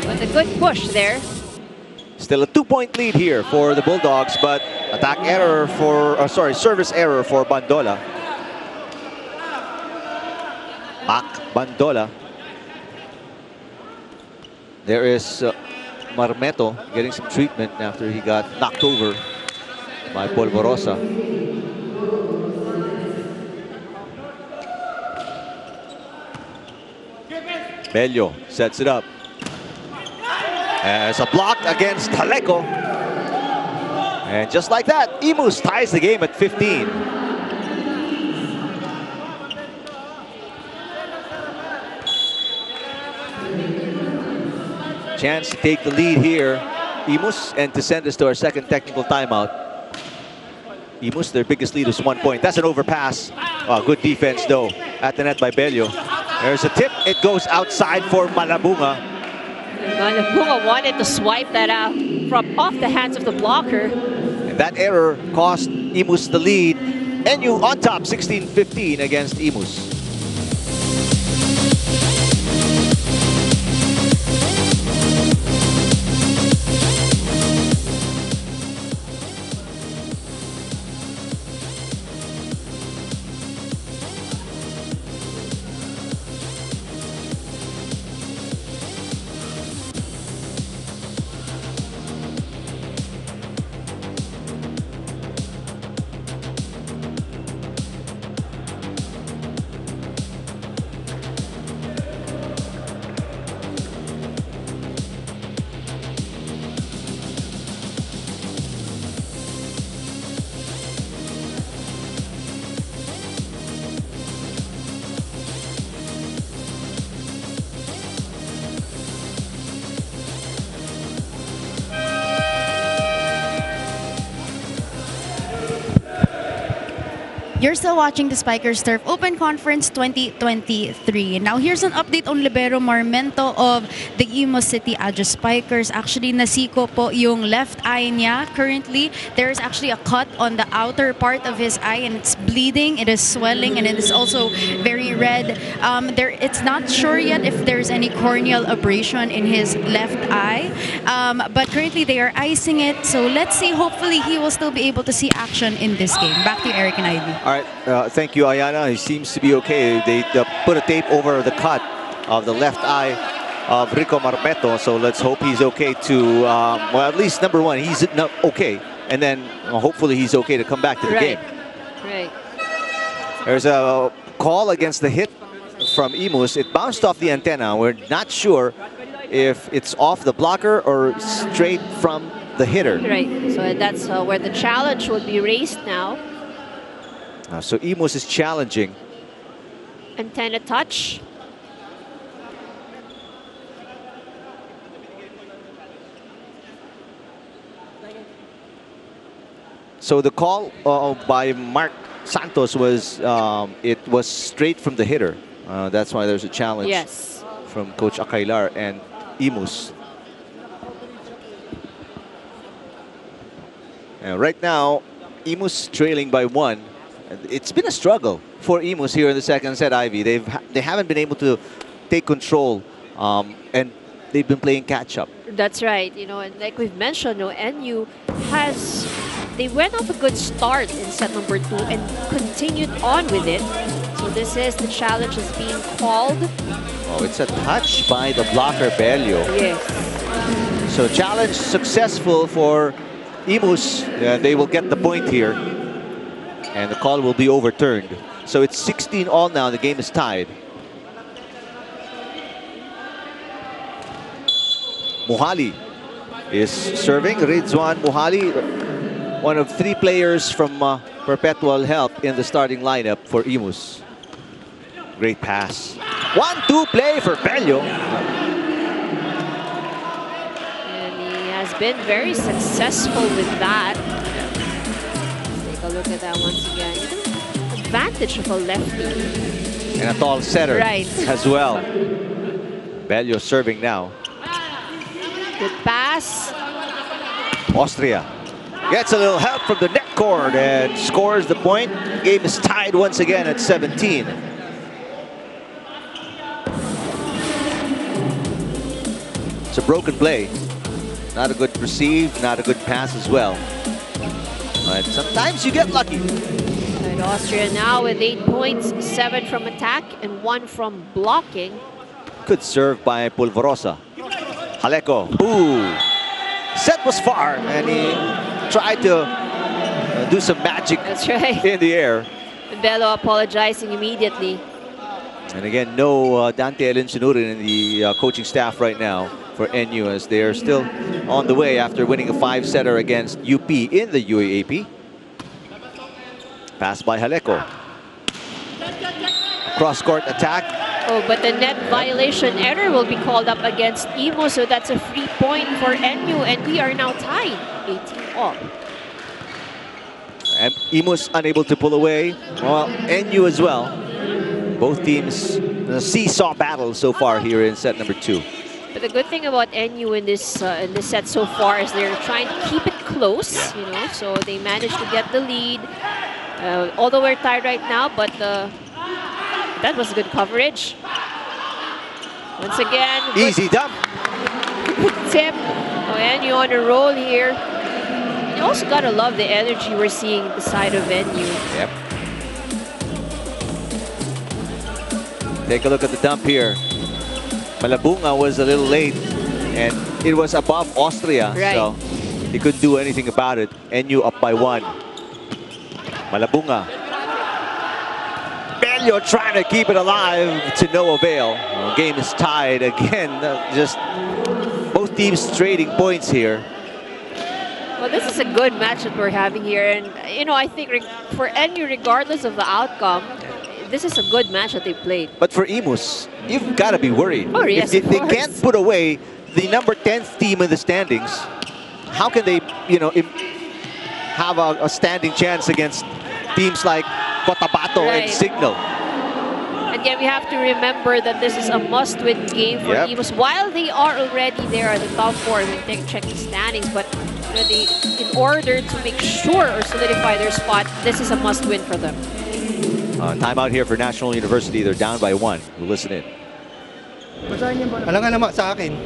But a good push there. Still a 2-point lead here for the Bulldogs, but attack error for, service error for Bandola. Back Bandola. There is Marmeto getting some treatment after he got knocked over by Polvorosa. Bello sets it up. As a block against Jaleko. And just like that, Imus ties the game at 15. Chance to take the lead here, Imus, and to send us to our second technical timeout. Imus, their biggest lead is 1 point. That's an overpass. Oh, good defense, though, at the net by Bello. There's a tip. It goes outside for Malabunga. Malabunga wanted to swipe that out from off the hands of the blocker. And that error cost Imus the lead. NU on top, 16-15 against Imus. You're still watching the Spikers Turf Open Conference 2023. Now, here's an update on Libero Marmento of the Imus City Agios Spikers. Actually, nasiko po yung left eye niya currently. There's actually a cut on the outer part of his eye and it's bleeding, it is swelling, and it is also very red. It's not sure yet if there's any corneal abrasion in his left eye. But currently, they are icing it. So let's see. Hopefully, he will still be able to see action in this game. Back to you, Eric and Ivy. All right, thank you, Ayana. He seems to be okay. They put a tape over the cut of the left eye of Rico Marmento, so let's hope he's okay to, well, at least number one, he's not okay. And then hopefully he's okay to come back to the game. Right. There's a call against the hit from Imus. It bounced off the antenna. We're not sure if it's off the blocker or straight from the hitter. Right, so that's where the challenge would be raised now. So Imus is challenging. Antenna touch. So the call by Mark Santos was, it was straight from the hitter. That's why there's a challenge from Coach Akailar and Imus. And right now, Imus trailing by 1. It's been a struggle for Imus here in the second set, Ivy. They haven't been able to take control, and they've been playing catch up. That's right. You know, and like we've mentioned, NU they went off a good start in set number 2 and continued on with it. So this is the challenge is being called. Oh, it's a touch by the blocker Bello. Yes. So challenge successful for Imus. They will get the point here. And the call will be overturned. So it's 16 all now. The game is tied. Muhali is serving. Rizwan Muhali, one of 3 players from Perpetual Help in the starting lineup for Imus. Great pass. 1-2 play for Bello. And he has been very successful with that. Look at that once again. Advantage of a lefty. And a tall setter as well. Bello serving now. Good pass. Austria gets a little help from the net cord and scores the point. Game is tied once again at 17. It's a broken play. Not a good receive, not a good pass as well. But sometimes you get lucky. And Austria now with 8 points, 7 from attack and 1 from blocking. Good serve by Pulverosa. Jaleko. Ooh. Set was far and he tried to do some magic That's right. in the air. Bello apologizing immediately. And again, no Dante Alinsunurin in the coaching staff right now for NU, as they are still on the way after winning a 5-setter against UP in the UAAP. Pass by Haleko. Cross-court attack. Oh, but the net violation error will be called up against Imo, so that's a free point for NU, and we are now tied 18 all. And Imus unable to pull away. Well, NU as well. Both teams seesaw battle so far here in set number 2. But the good thing about NU in this set so far is they're trying to keep it close, you know, so they managed to get the lead. Although we're tied right now, but that was good coverage. Once again, easy dump. Good tip. Oh, NU on a roll here. You also gotta love the energy we're seeing at the side of NU. Yep. Take a look at the dump here. Malabunga was a little late, and it was above Austria, right. So he couldn't do anything about it. NU up by 1. Malabunga. Bello trying to keep it alive to no avail. The game is tied again. Just both teams trading points here. Well, this is a good match that we're having here, and you know, I think for NU, regardless of the outcome, this is a good match that they played. But for Imus, you've got to be worried. Oh, yes, if they can't put away the number 10th team in the standings, how can they, you know, have a standing chance against teams like Cotabato and Signal? Again, we have to remember that this is a must-win game for Imus. While they are already there at the top 4, when they check the standings, but you know, in order to make sure or solidify their spot, this is a must-win for them. Timeout here for National University. They're down by 1. We'll listen in. Alam nga naman sa akin.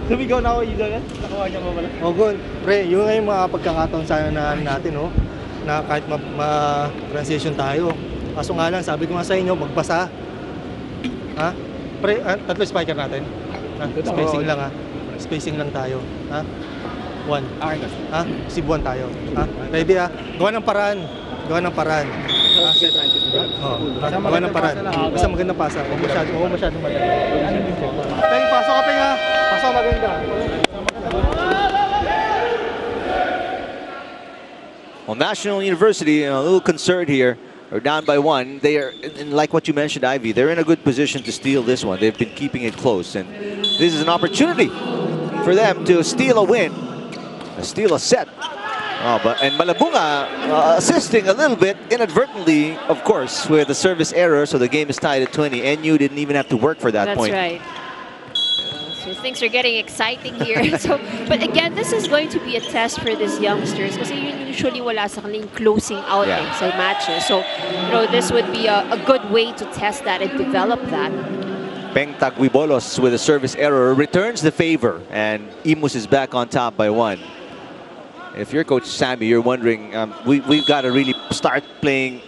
Sumigaw na ako, Idagan. Nakuha niya mo pala. O, good. Pre, yun nga yung mga pagkakataon sana natin, no? Na kahit ma-transition tayo. Kaso nga lang, sabi ko nga sa inyo, magbasa. Ha? Pre, tatlo spiker natin. Ha? Spacing lang, ha? Spacing lang tayo. Ha? 1. Ha? Sibuan tayo. Ha? Ready, ha? Gawa ng paraan. Gawa ng paraan. Gawa ng paraan. Basta magandang pasa. Huwag masyadong madali. Peng, pasok ka, Peng, ha? Pasok maganda. Well, National University, a little concerned here. They're down by 1. They are, and like what you mentioned, Ivy, they're in a good position to steal this one. They've been keeping it close, and this is an opportunity for them to steal a win, steal a set. And Malabunga assisting a little bit inadvertently, of course, with the service error, so the game is tied at 20. NU didn't even have to work for that point. That's right. So things are getting exciting here. But again, this is going to be a test for these youngsters kasi usually wala sa kanilang closing out sa matches. So, you know, this would be a good way to test that and develop that. Peng Taguibolos with a service error returns the favor, and Imus is back on top by 1. If you're Coach Sammy, you're wondering, we've got to really start playing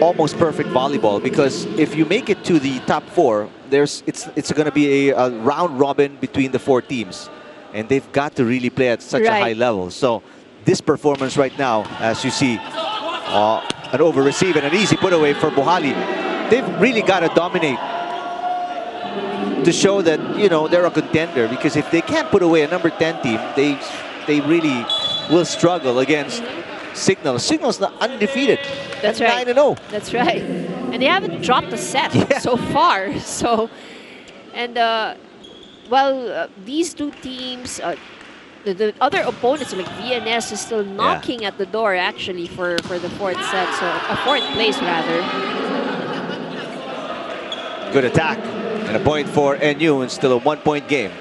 almost perfect volleyball, because if you make it to the top 4, it's going to be a round robin between the 4 teams, and they've got to really play at such a high level. So this performance right now, as you see, an over receive and an easy put away for Bohali, they've really got to dominate to show that, you know, they're a contender, because if they can't put away a number 10 team, they really will struggle against Signal. Signal's not undefeated. That's right. 9-0. That's right. And they haven't dropped a set so far. So, and these two teams, the other opponents like VNS is still knocking at the door actually for the 4th set. So a 4th place rather. Good attack and a point for NU, and still a 1-point game.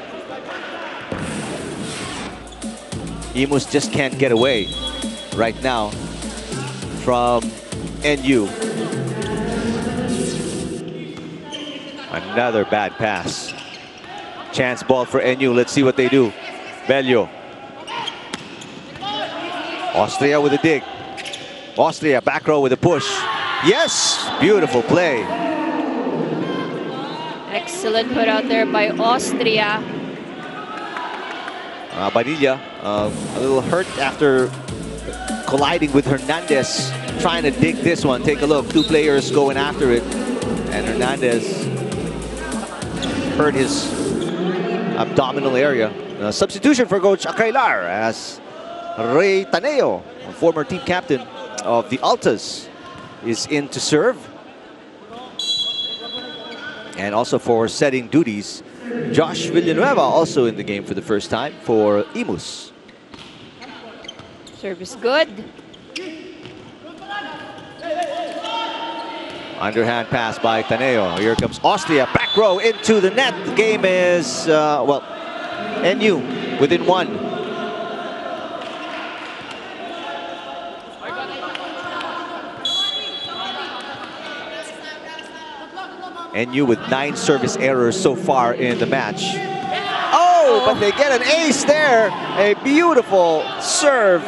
Imus just can't get away right now from NU. Another bad pass. Chance ball for NU. Let's see what they do. Bello. Austria with a dig. Austria back row with a push. Yes! Beautiful play. Excellent put out there by Austria. Badilla, a little hurt after colliding with Hernandez trying to dig this one. Take a look. 2 players going after it. And Hernandez hurt his abdominal area. Substitution for Coach Akailar as Ray Taneo, a former team captain of the Altas, is in to serve. And also for setting duties, Josh Villanueva also in the game for the first time for Imus. Service good. Underhand pass by Taneo. Here comes Austria, back row into the net. The game is, well, NU within 1. NU with 9 service errors so far in the match. Oh, but they get an ace there. A beautiful serve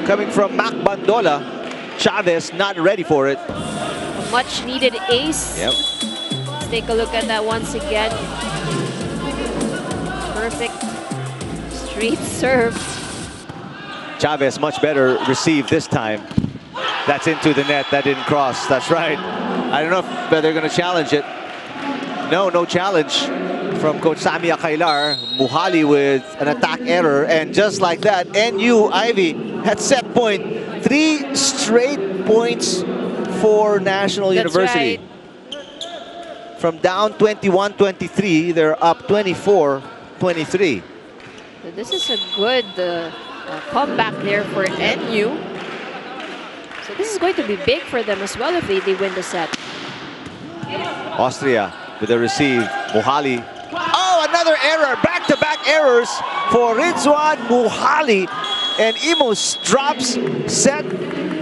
coming from Mac Bandola. Chavez not ready for it. A much needed ace. Yep. Let's take a look at that once again. Perfect straight serve. Chavez much better received this time. That's into the net. That didn't cross. That's right. I don't know if they're going to challenge it. No challenge from Coach Sammy Akailar. Muhali with an attack error. And just like that, NU Ivy at set point. 3 straight points for National University. Right. From down 21-23, they're up 24-23. So this is a good comeback there for NU. So this is going to be big for them as well if they win the set. Austria with a receive. Muhali. Oh, another error. Back-to-back errors for Rizwan Muhali. And Imus drops set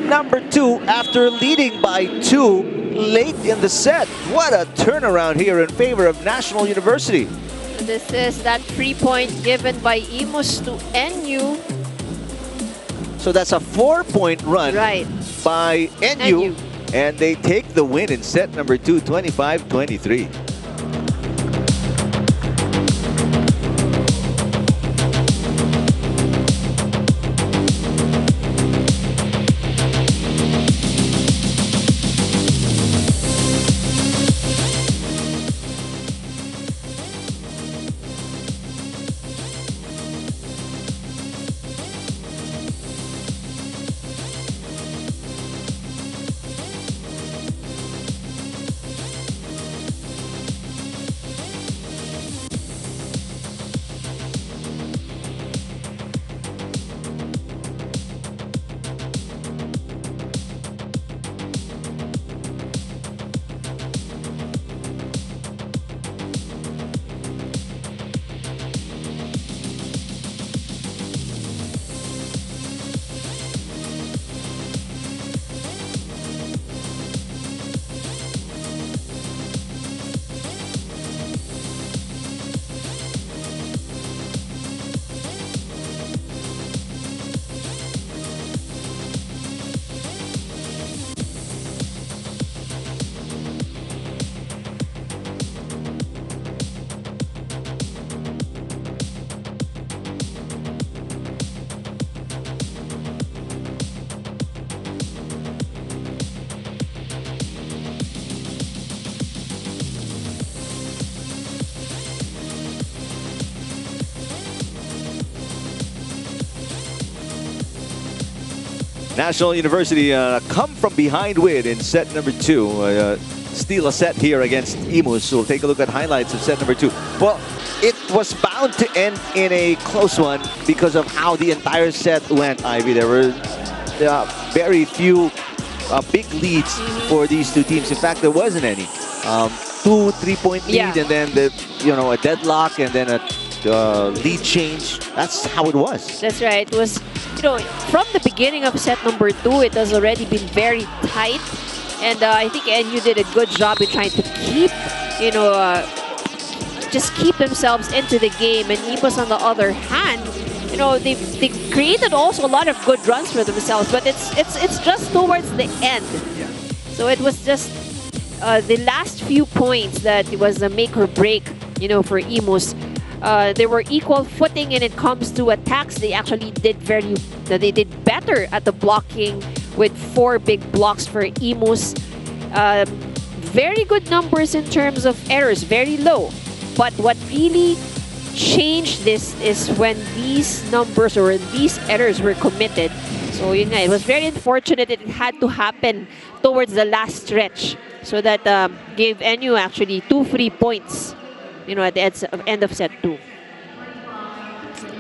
number 2 after leading by 2 late in the set. What a turnaround here in favor of National University. This is that free point given by Imus to NU. So that's a 4-point run by NU. And they take the win in set number 2, 25-23. National University come from behind win in set number 2. Steal a set here against Imus. So we'll take a look at highlights of set number 2. Well, it was bound to end in a close one because of how the entire set went, Ivy. There were very few big leads for these two teams. In fact, there wasn't any. 2 3-point lead and then a deadlock and then a lead change. That's how it was. That's right. It was, from the beginning of set number 2, it has already been very tight. And I think NU did a good job in trying to keep, just keep themselves into the game. And Imus, on the other hand, they created also a lot of good runs for themselves, but it's just towards the end. Yeah. So it was just the last few points that it was a make or break, for Imus. They were equal footing when it comes to attacks. They actually did they did better at the blocking with 4 big blocks for Imus. Very good numbers in terms of errors, very low. But what really changed this is when these numbers or these errors were committed. So yun nga, it was very unfortunate that it had to happen towards the last stretch. So that gave NU actually 2 free points, you know, at the end of set 2.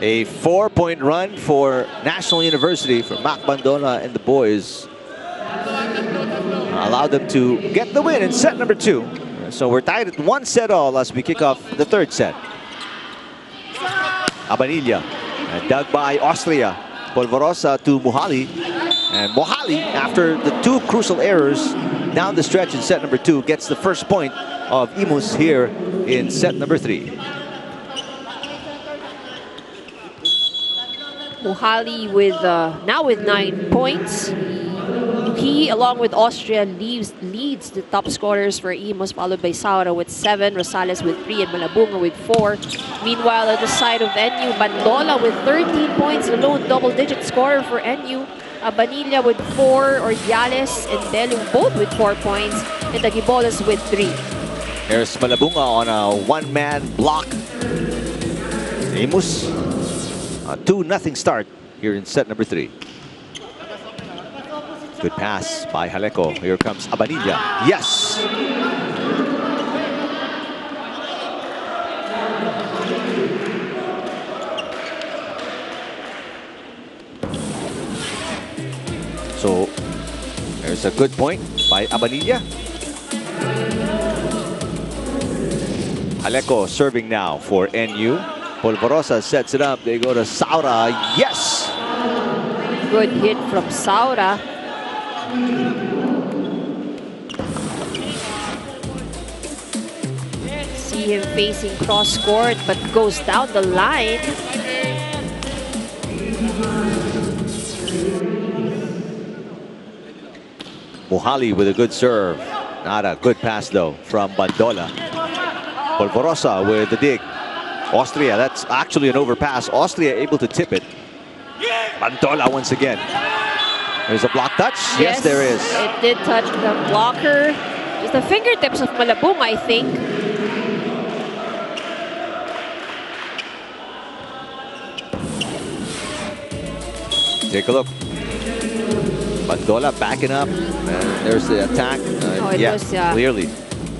A 4-point run for National University for Mac Bandola and the boys. Allowed them to get the win in set number 2. So we're tied at 1 set all as we kick off the 3rd set. Abanilla, dug by Austria. Polvorosa to Mohali. And Mohali, after the 2 crucial errors down the stretch in set number 2, gets the first point of Imus here in set number 3. Mohali with now with 9 points. He, along with Austria, leads the top scorers for Imus, followed by Saura with 7, Rosales with 3, and Malabunga with 4. Meanwhile, on the side of NU, Bandola with 13 points, the lone double-digit scorer for NU. Abanilla with 4, Ordiales and Delung both with 4 points, and Tagibolas with 3. Here's Malabunga on a 1-man block. Imus, a 2-0 start here in set number 3. Good pass by Jaleco. Here comes Abanilla. Yes! So, there's a good point by Abanilla. Jaleco serving now for NU. Polvorosa sets it up. They go to Saura. Yes! Good hit from Saura. See him facing cross court, but goes down the line. Mohali with a good serve. Not a good pass though from Bandola. Polvorosa with the dig. Austria, that's actually an overpass. Austria able to tip it. Bandola once again. There's a block touch. Yes, there is. It did touch the blocker. Just the fingertips of Malabunga, I think. Take a look. Bandola backing up. And there's the attack. Clearly.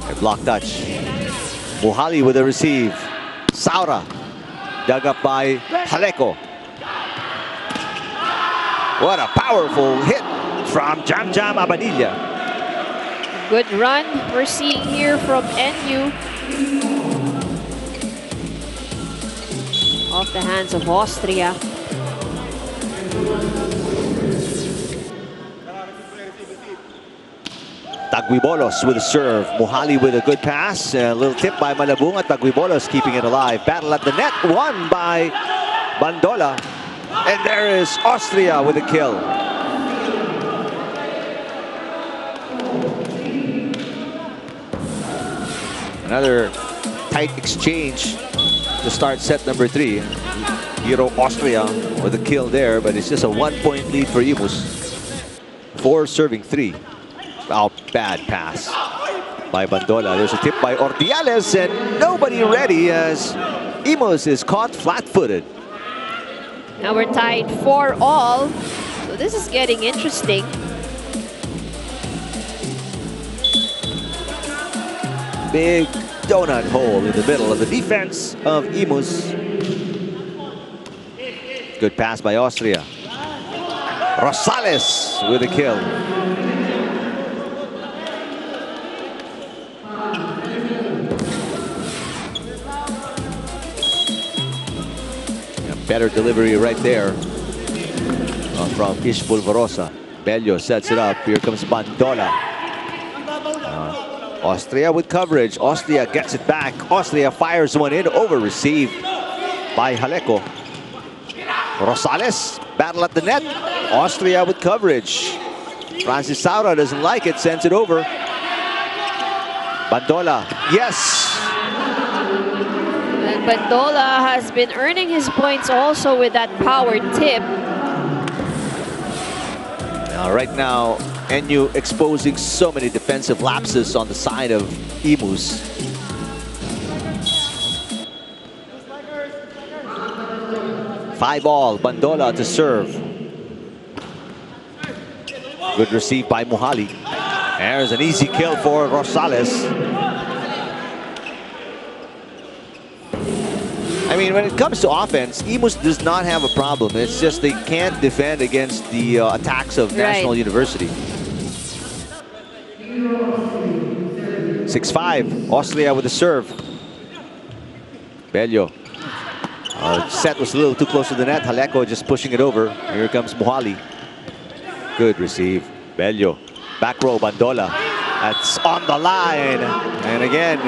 A block touch. Mohali with a receive. Saura. Dug up by Jaleco. What a powerful hit from Jam Abanilla. Good run we're seeing here from NU. Off the hands of Austria. Taguibolos with a serve. Mohali with a good pass. A little tip by Malabunga. Taguibolos keeping it alive. Battle at the net. Won by Bandola. And there is Austria with a kill. Another tight exchange to start set number 3. Hero Austria with a kill there, but it's just a 1-point lead for Imus. 4 serving 3. Oh, bad pass by Bandola. There's a tip by Ordiales and nobody ready as Imus is caught flat-footed. Now we're tied 4-all. So this is getting interesting. Big donut hole in the middle of the defense of Imus. Good pass by Austria. Rosales with a kill. Better delivery right there from Ish Polvorosa. Bello sets it up. Here comes Bandola. Austria with coverage. Austria gets it back. Austria fires one in. Over received by Jaleco. Rosales. Battle at the net. Austria with coverage. Francis Saura doesn't like it. Sends it over. Bandola. Yes. Bandola has been earning his points also with that power tip. Right now, NU exposing so many defensive lapses on the side of Imus. Five all, Bandola to serve. Good receive by Muhali. There's an easy kill for Rosales. I mean, when it comes to offense, Imus does not have a problem. It's just they can't defend against the attacks of National University. 6-5, Austria with the serve. Bello. Set was a little too close to the net. Haleko just pushing it over. Here comes Muhali. Good receive. Bello. Back row, Bandola. That's on the line. And again,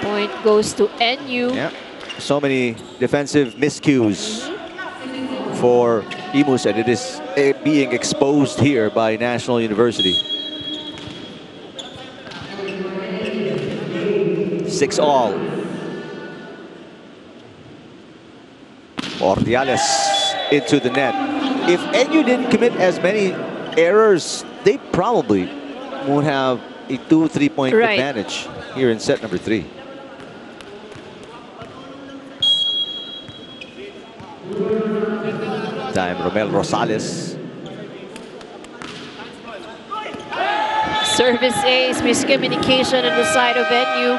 point goes to NU. Yeah. So many defensive miscues for Imus, and it is being exposed here by National University. 6 all. Ordiales into the net. If NU didn't commit as many errors, they probably would have a 2-3 point advantage here in set number 3. Time Romel Rosales. Service ace, miscommunication on the side of NU.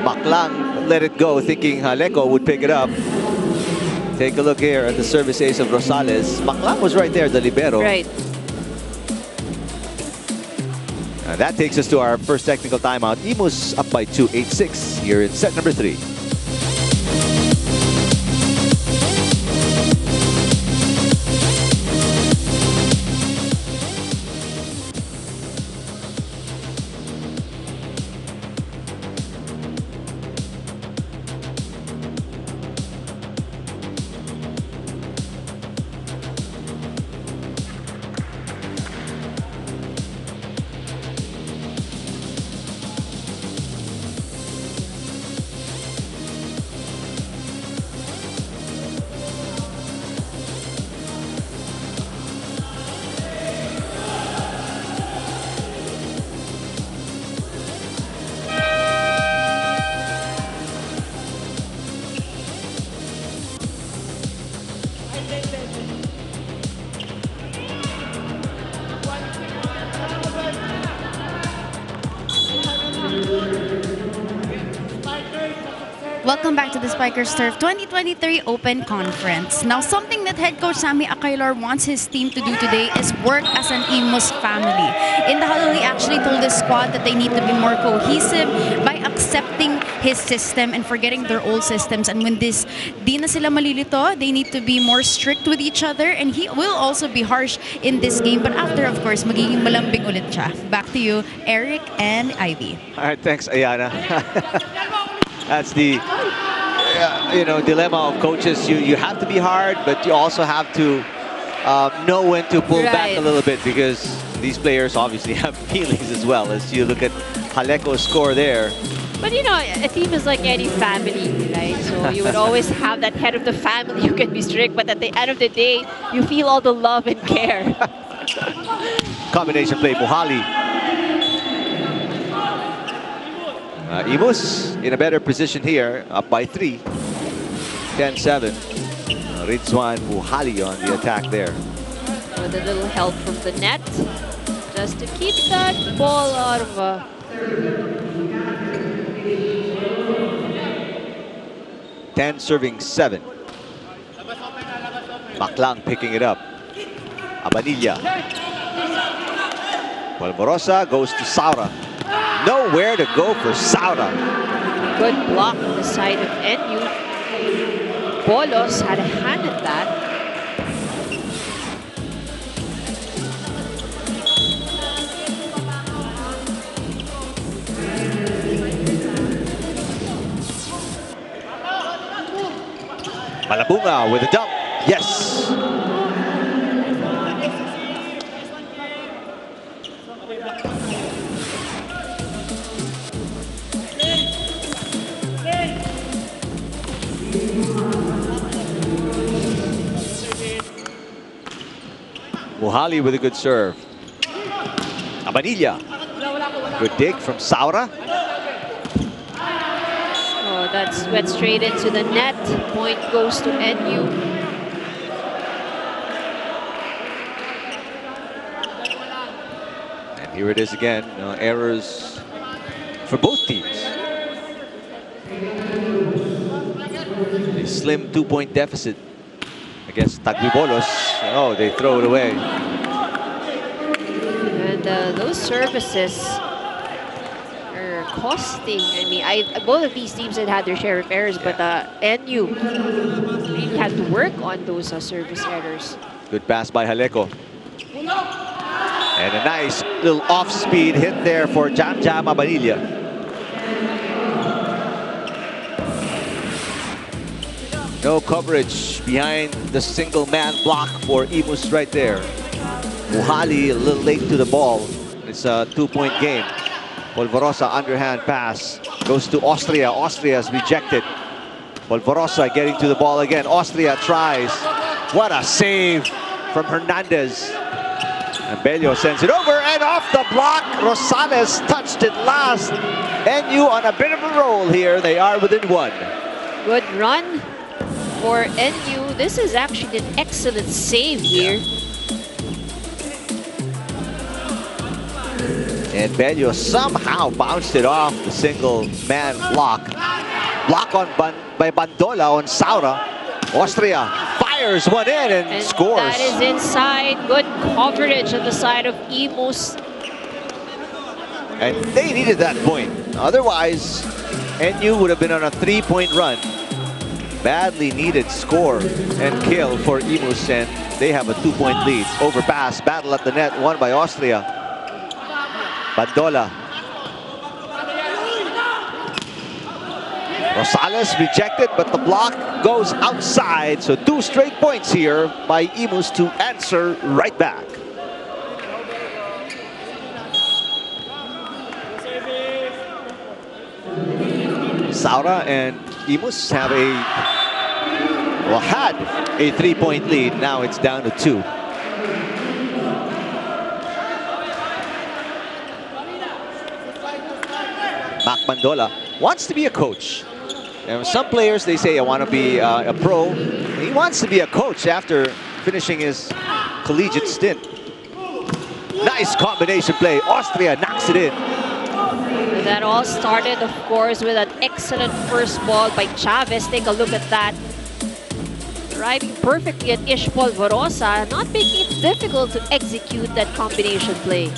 Maclang let it go, thinking Haleko would pick it up. Take a look here at the service ace of Rosales. Maclang was right there, the libero. Right. And that takes us to our first technical timeout. Imus up by 2, 8-6 here in set number 3. Welcome back to the Spikers Turf 2023 Open Conference. Now, something that head coach Sammy Acaylor wants his team to do today is work as an Imus family. In the huddle, he actually told his squad that they need to be more cohesive by accepting his system and forgetting their old systems. And when di na sila malilito, they need to be more strict with each other. And he will also be harsh in this game. But after, of course, magiging malambing ulit siya. Back to you, Eric and Ivy. All right, thanks, Ayana. That's the dilemma of coaches. You have to be hard, but you also have to know when to pull back a little bit, because these players obviously have feelings as well. As you look at Haleko's score there. But you know, a team is like any family, right? So you would always have that head of the family who can be strict, but at the end of the day, you feel all the love and care. Combination play, Muhali. Imus in a better position here, up by 3. 10-7. Rizwan Muhali on the attack there. With a little help from the net, just to keep that ball out of 10 serving 7. Maclang picking it up. Abanilla. Polvorosa goes to Saura. Nowhere to go for Saura. Good block on the side of NU. Polos had a hand in that. Malabunga with a dump. Yes. Muhali with a good serve. Abanilla. Good dig from Saura. Oh, that's went straight into the net. Point goes to NU. And here it is again. Errors for both teams. A slim 2-point deficit against Taglibolos. Oh, they throw it away. And those services are costing. I mean, both of these teams had their share of errors, but NU really had to work on those service errors. Good pass by Jaleco. And a nice little off-speed hit there for Jam Jam Abanilla. No coverage behind the single man block for Imus right there. Muhali a little late to the ball. It's a 2-point game. Polvorosa underhand pass goes to Austria. Austria's rejected. Polvorosa getting to the ball again. Austria tries. What a save from Hernandez. And Bello sends it over and off the block. Rosales touched it last. NU on a bit of a roll here. They are within one. Good run for NU. This is actually an excellent save here. And Bello somehow bounced it off the single man block. Block on by Bandola on Saura. Austria fires one in and scores. That is inside. Good coverage on the side of Imus. And they needed that point. Otherwise, NU would have been on a 3-point run. Badly needed score and kill for Imus, and they have a 2-point lead. Overpass, battle at the net, won by Austria. Bandola. Rosales rejected, but the block goes outside. So 2 straight points here by Imus to answer right back. Saura and Imus have had a 3-point lead. Now it's down to 2. Mac Bandola wants to be a coach. And some players, they say, I want to be a pro. He wants to be a coach after finishing his collegiate stint. Nice combination play. Austria knocks it in. That all started, of course, with an excellent first ball by Chavez. Take a look at that. Driving perfectly at Ish Polvorosa, not making it difficult to execute that combination play.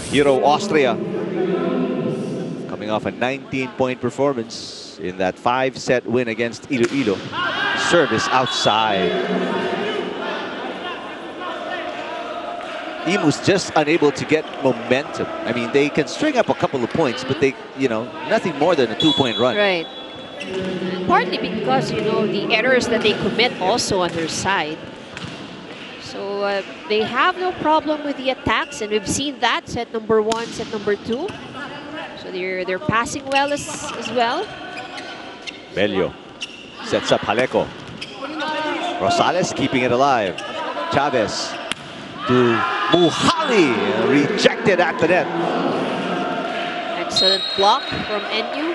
Hero Austria. Coming off a 19-point performance in that 5-set win against Iloilo. Service outside. Imus just unable to get momentum. I mean, they can string up a couple of points, but they, nothing more than a 2-point run. Right. Partly because, the errors that they commit also on their side. So they have no problem with the attacks, and we've seen that set number 1, set number 2. So they're passing well as well. Bello sets up Jaleco. Rosales keeping it alive. Chavez to Muhali, rejected at the net. Excellent block from NU.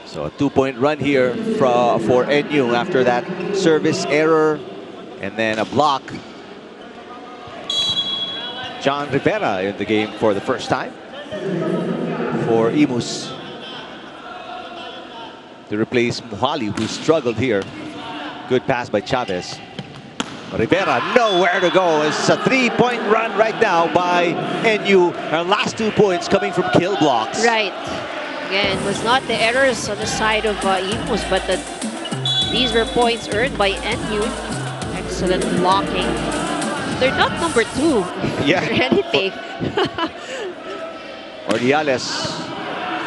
So a 2-point run here for NU after that service error and then a block. John Rivera in the game for the first time for Imus to replace Muhali, who struggled here. Good pass by Chavez. Rivera nowhere to go. It's a 3-point run right now by NU. Our last 2 points coming from kill blocks. Right. Again, it was not the errors on the side of Imus, but these were points earned by NU. Excellent blocking. They're not number 2 yeah. or anything. Ordiales.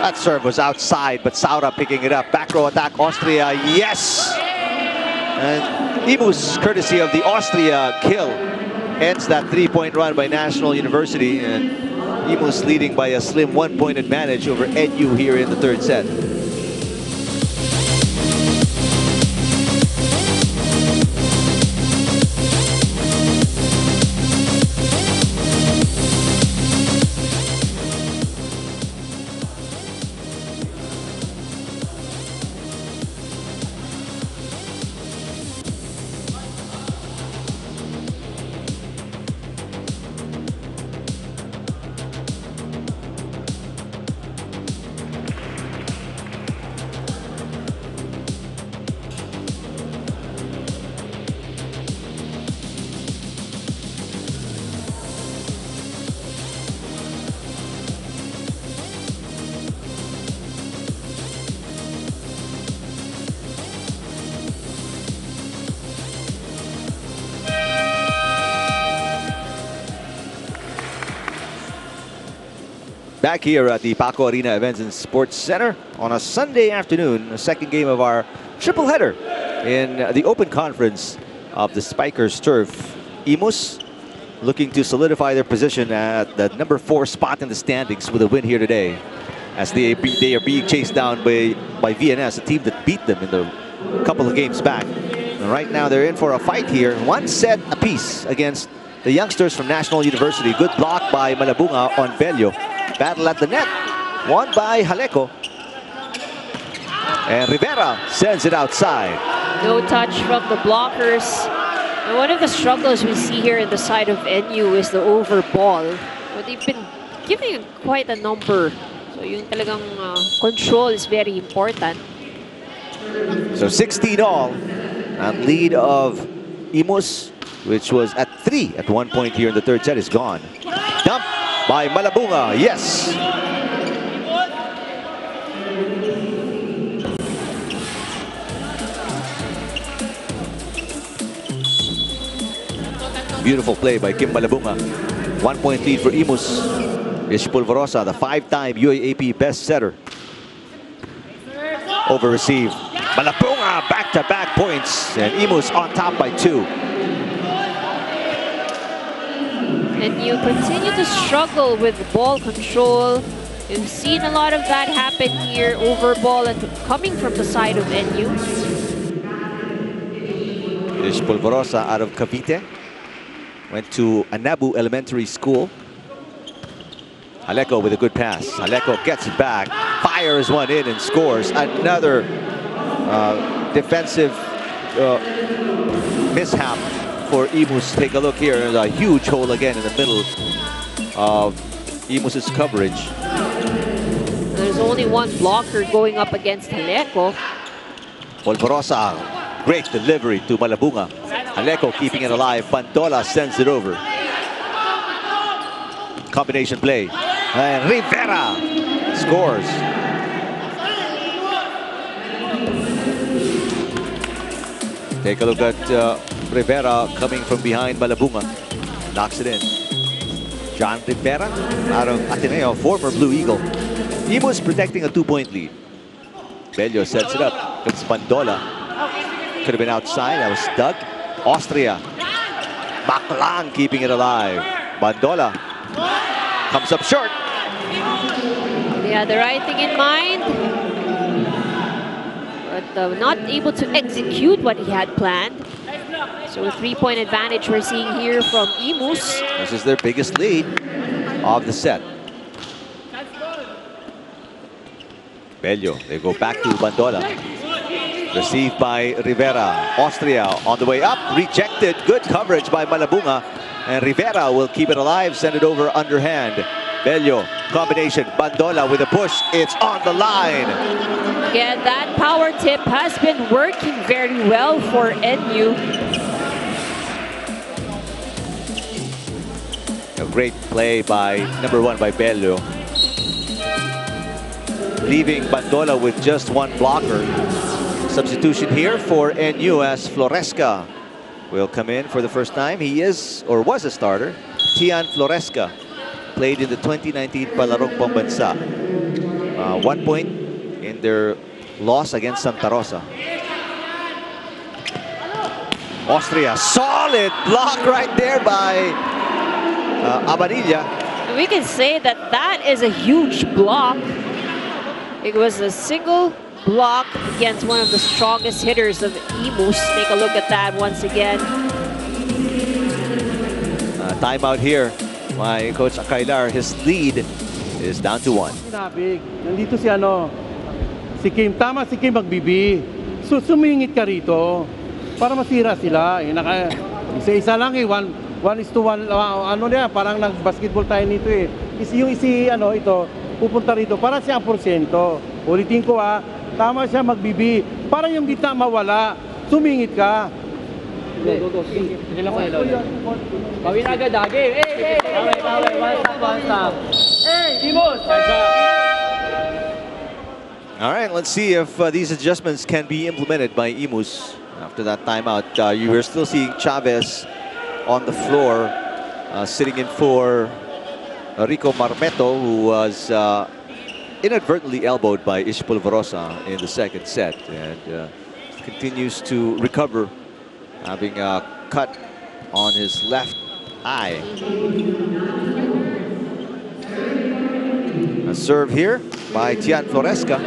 That serve was outside, but Saura picking it up. Back row attack, Austria, yes! And Imus, courtesy of the Austria kill, ends that 3-point run by National University. And Imus leading by a slim 1-point advantage over NU here in the 3rd set. Back here at the Paco Arena Events and Sports Center on a Sunday afternoon, the second game of our triple header in the Open Conference of the Spikers Turf. Imus looking to solidify their position at the number 4 spot in the standings with a win here today, as they are being chased down by VNS, a team that beat them in the couple of games back. And right now they're in for a fight here, 1 set apiece against the youngsters from National University. Good block by Malabunga on Bello. Battle at the net, won by Jaleco. And Rivera sends it outside. No touch from the blockers. And one of the struggles we see here in the side of NU is the over ball. But they've been giving quite a number. So yung talagang control is very important. So 16 all. And lead of Imus, which was at 3 at one point here in the third set, is gone. Dump by Malabunga, yes. Beautiful play by Kim Malabunga. 1 point lead for Imus. Ish Pulverosa, the 5-time UAAP best setter. Over receive. Malabunga back-to-back points. And Imus on top by 2. And you continue to struggle with ball control. We've seen a lot of that happen here. Over ball and coming from the side of NU. Ish Pulverosa out of Cavite. Went to Anabu Elementary School. Jaleco with a good pass. Jaleco gets it back, fires one in and scores. Another defensive mishap for Imus. Take a look here. There's a huge hole again in the middle of Imus's coverage. There's only one blocker going up against Jaleco. Polvorosa, great delivery to Malabunga. Jaleco keeping it alive. Bandola sends it over. Combination play. And Rivera scores. Take a look at Rivera coming from behind Malabunga. Knocks it in. John Rivera out of Ateneo, former Blue Eagle. Imus protecting a 2-point lead. Bello sets it up. It's Bandola. Could have been outside. That was Doug. Austria. Baclan keeping it alive. Bandola comes up short. They had the right thing in mind, but not able to execute what he had planned. So a 3-point advantage we're seeing here from Imus. This is their biggest lead of the set. Bello, they go back to Bandola. Received by Rivera. Austria on the way up, rejected. Good coverage by Malabunga. And Rivera will keep it alive, send it over underhand. Bello, combination, Bandola with a push. It's on the line. Yeah, that power tip has been working very well for NU. A great play by number 1 by Bello. Leaving Bandola with just one blocker. Substitution here for NU as Floresca will come in for the first time. He is, or was a starter. Tian Floresca played in the 2019 Palarong Pambansa. 1 point in their loss against Santa Rosa. Austria, solid block right there by Abanilla. We can say that that is a huge block. It was a single block against one of the strongest hitters of Imus. Take a look at that once again. Timeout here by Coach Akailar. His lead is down to 1. Nandito si Kim. Tama si Kim magbibi. So sumingit ka rito para masira sila. Isa-isa lang 1:1. Ano niya, parang nag-basketball tayo nito eh. Ito, pupunta rito para siya 1%. Ulitin ko tama siya magbibi. Para yung gitna mawala, sumingit ka. Go. Sige lang kayo. Bawin agad game. Hey! One stop. Hey! Imus! All right, let's see if these adjustments can be implemented by Imus after that timeout. You were still seeing Chavez on the floor, sitting in for Rico Marmeto, who was inadvertently elbowed by Ish Polvorosa in the second set, and continues to recover, having a cut on his left eye. A serve here by Tian Floresca.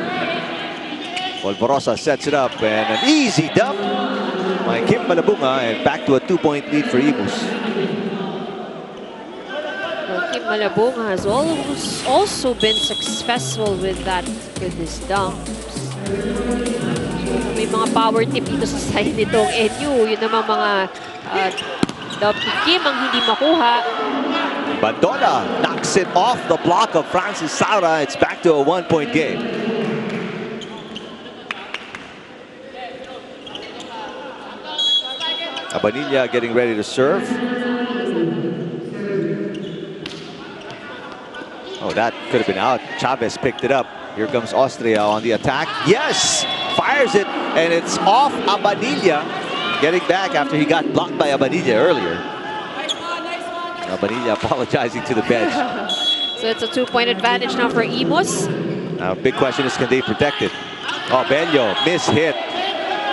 Polvorosa sets it up, and an easy dump by Kim Malabunga, and back to a 2-point lead for Imus. Well, Kim Malabunga has also been successful with his dumps. So, may mga power tip dito sa side nitong NU. Yun naman mga dump ni Kim ang hindi makuha. Bandola knocks it off the block of Francis Saura. It's back to a 1-point game. Abanilla getting ready to serve. Oh, that could have been out. Chavez picked it up. Here comes Austria on the attack. Yes! Fires it, and it's off Abanilla. Getting back after he got blocked by Abanilla earlier. Abanilla apologizing to the bench. So it's a 2-point advantage now for Imus. Now, big question is, can they protect it? Oh, Bello, miss-hit.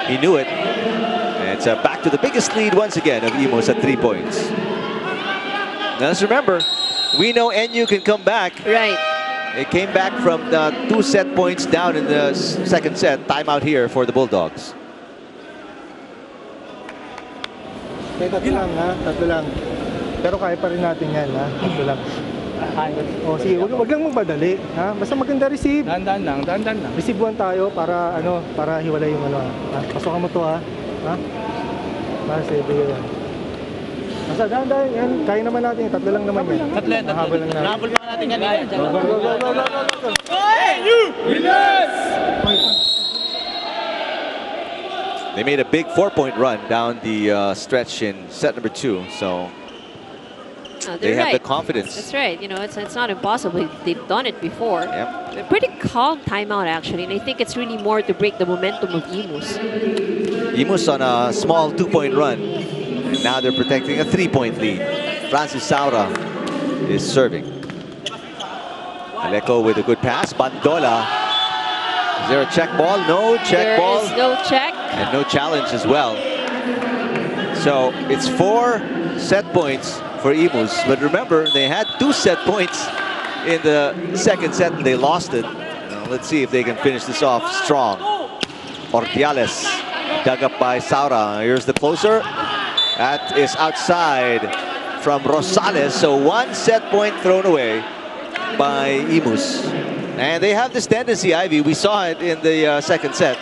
He knew it. And it's back to the biggest lead once again of Imus at 3 points. Now, let's remember, we know NU can come back. Right. It came back from the 2 set points down in the second set. Timeout here for the Bulldogs. Tatlo lang ha, tatlo lang. Pero kaya pa rin natin yan ha, tatlo lang. O sige, wag lang magmadali ha. Basta maganda receive. Dandan lang. Receive 1 tayo para para hiwalay yung ha. Pasokan mo to ha. Para sa ibigay yan. Basta dandan yan, kaya naman natin, tatlo lang naman yan. Tatlo lang natin. Nabol pa natin kanina. Go. They made a big 4-point run down the stretch in set number 2, so they have the confidence. That's right. You know, it's not impossible. They've done it before. Yep. A pretty calm timeout, actually, and I think it's really more to break the momentum of Imus. Imus on a small 2-point run, and now they're protecting a 3-point lead. Francis Saura is serving. Aleko with a good pass. Bandola. Is there a check ball? No check ball. There is no check. And no challenge as well. So it's 4 set points for Imus. But remember, they had 2 set points in the second set and they lost it. Now, let's see if they can finish this off strong. Ordiales dug up by Saura. Here's the closer. That is outside from Rosales. So 1 set point thrown away by Imus. And they have this tendency, Ivy. We saw it in the second set.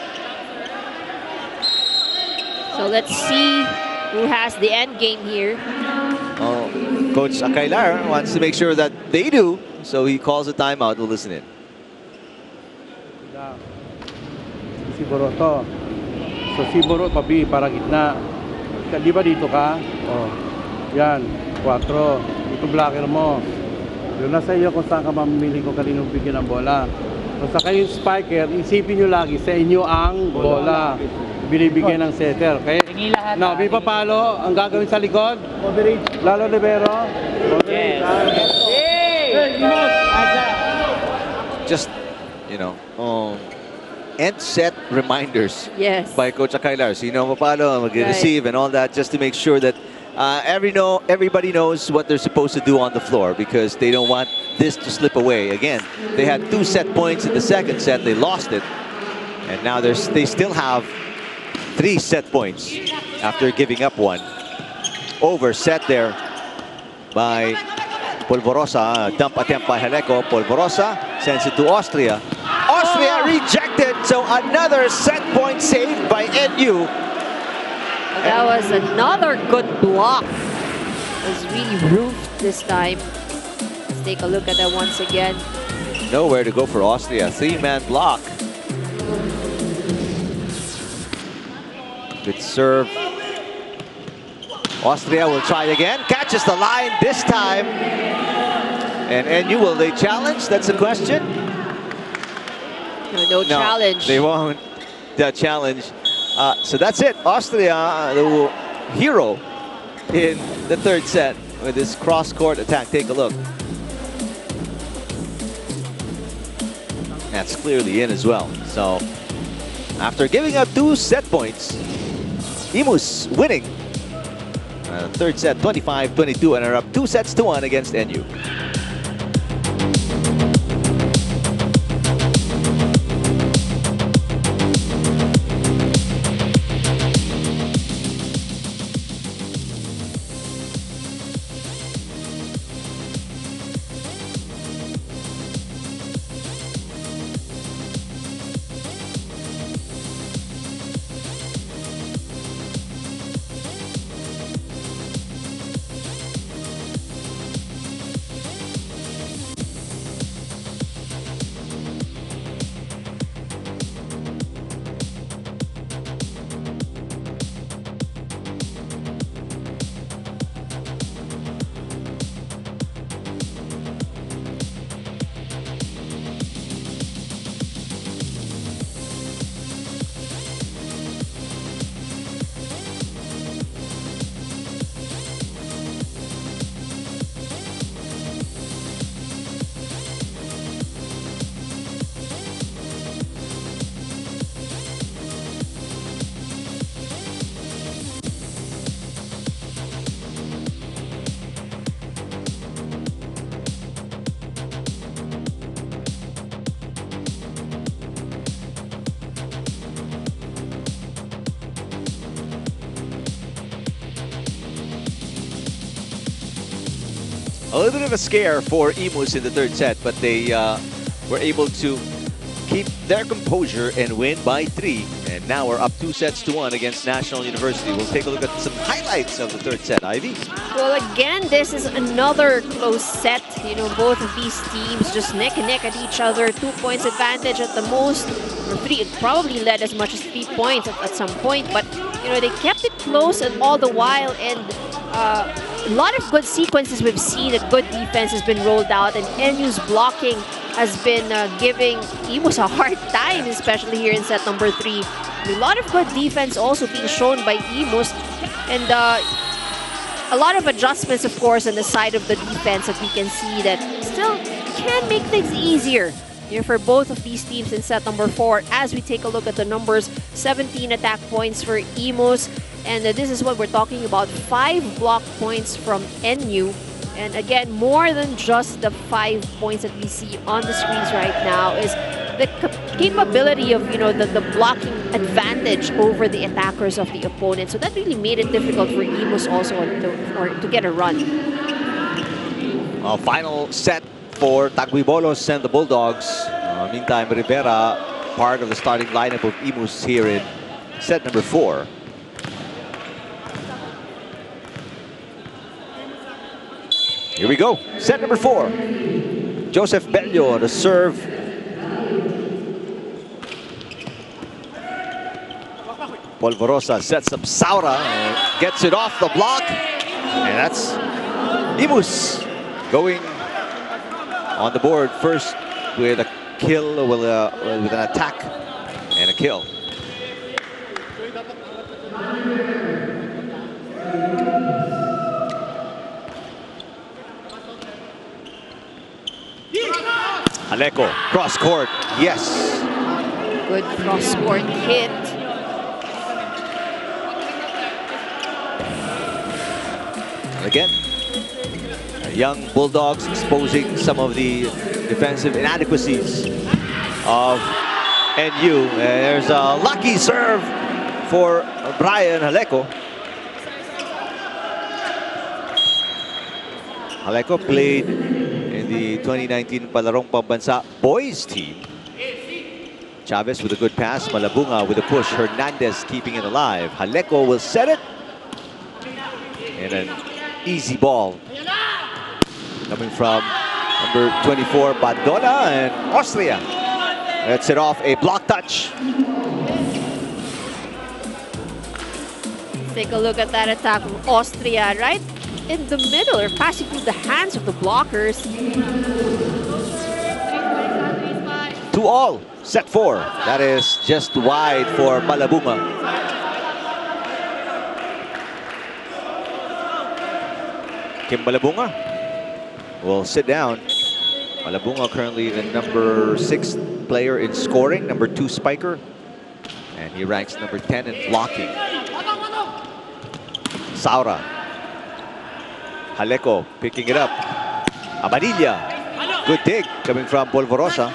So let's see who has the end game here. Oh, Coach Akailar wants to make sure that they do, so he calls a timeout. We'll listen in. Si Boroto. So si Boroto, pabi, para gitna. Di ba dito ka? Oh, yan, 4. Ito blocker mo. Yun na sa iyo kung saan ka mamili kung kaninong bigyan ng bola. So sa kayong spiker, isipin nyo lagi sa inyo ang bola. Binibigyan ng setter. Okay? Now, may papalo. Ang gagawin sa likod. Lalo libero. Just, you know, end set reminders by Coach Akailar. So, you know, papalo, mag-receive and all that, just to make sure that everybody knows what they're supposed to do on the floor, because they don't want this to slip away. Again, they had 2 set points in the second set. They lost it. And now they still have 3 set points after giving up 1. Over set there by Polvorosa. Dump attempt by Haleco. Polvorosa sends it to Austria. Austria rejected. So another set point saved by NU. That was another good block. It was really roofed this time. Let's take a look at that once again. Nowhere to go for Austria. 3-man block. Good serve. Austria will try again. Catches the line this time. And NU, will they challenge? That's the question. No challenge. They won't challenge. So that's it. Austria, the hero in the third set with this cross-court attack. Take a look. That's clearly in as well. So after giving up 2 set points, Imus winning third set 25-22 and are up 2 sets to 1 against NU. A little bit of a scare for Imus in the third set, but they were able to keep their composure and win by 3. And now we're up 2 sets to 1 against National University. We'll take a look at some highlights of the third set. Ivy? Well, again, this is another close set. You know, both of these teams just neck and neck at each other. 2 points advantage at the most. Or 3, it probably led as much as 3 points at some point. But, you know, they kept it close and all the while. And a lot of good sequences we've seen. A good defense has been rolled out. And NU's blocking has been giving Imus a hard time, especially here in set number 3. A lot of good defense also being shown by Imus. And a lot of adjustments, of course, on the side of the defense that we can see that still can make things easier here for both of these teams in set number 4. As we take a look at the numbers, 17 attack points for Imus. And this is what we're talking about, 5 block points from NU. And again, more than just the 5 points that we see on the screens right now is the capability of, you know, the blocking advantage over the attackers of the opponent. So that really made it difficult for Imus also to get a run. Final set for Tagbibolos and the Bulldogs. Meantime, Rivera, part of the starting lineup of Imus here in set number 4. Here we go, set number 4. Joseph Bello, the serve. Polvorosa sets up Saura, gets it off the block. And that's Imus going on the board first with a kill, with an attack and a kill. Aleco, cross court, yes. Good cross court hit. Again, young Bulldogs exposing some of the defensive inadequacies of NU. There's a lucky serve for Brian Aleco. Aleco played in the 2019 Palarong Pambansa boys team. Chavez with a good pass, Malabunga with a push, Hernandez keeping it alive. Aleco will set it. And an easy ball coming from number 24, Bandona, and Austria. Let's it off, a block touch. Take a look at that attack from Austria, right in the middle, or passing through the hands of the blockers. 2-all, set 4. That is just wide for Malabunga. Kim Malabunga will sit down. Malabunga currently the number 6 player in scoring, number 2 spiker. And he ranks number 10 in blocking. Saura. Haleko picking it up. Amanilla. Good dig coming from Polvorosa.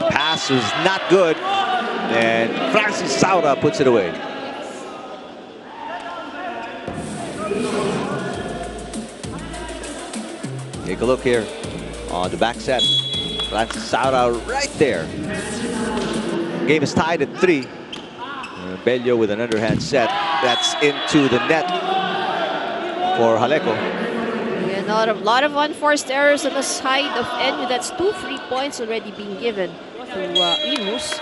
Pass was not good. And Francis Saura puts it away. Take a look here on the back set. Francis Saura right there. Game is tied at 3. Bello with an underhand set. That's into the net for Haleko. Yeah, a lot of unforced errors on the side of NU. That's 2 free points already being given to Imus.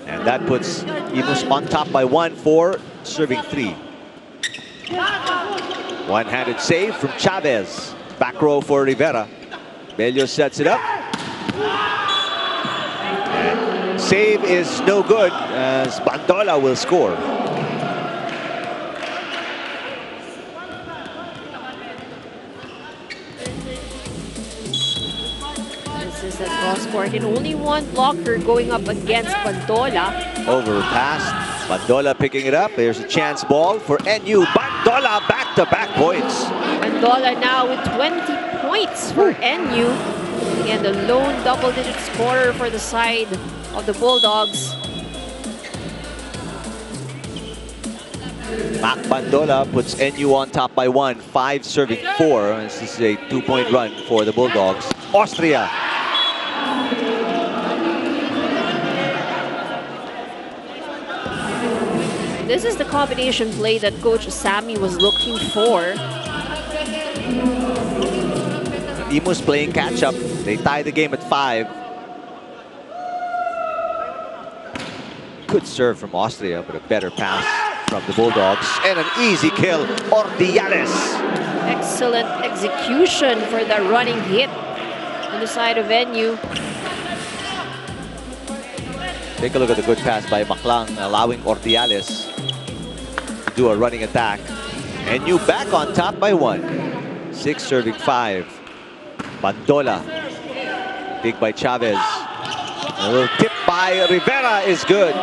And that puts Imus on top by 1 for serving 3. One-handed save from Chavez. Back row for Rivera. Bello sets it up. And save is no good as Bandola will score. This is a cross court and only one blocker going up against Bandola. Overpass. Bandola picking it up. There's a chance ball for NU. Bandola back-to-back points. Bandola now with 20 points for NU. And the lone double-digit scorer for the side of the Bulldogs. Mac Bandola puts NU on top by 1. 5 serving 4. This is a 2-point run for the Bulldogs. Austria. This is the combination play that Coach Sammy was looking for. Imus playing catch-up. They tie the game at 5. Good serve from Austria, but a better pass from the Bulldogs. And an easy kill, Ordiales. Excellent execution for the running hit on the side of NU. Take a look at the good pass by Maclang, allowing Ordiales to do a running attack. NU back on top by 1. 6 serving 5. Bandola. Big by Chavez. A little tip by Rivera is good.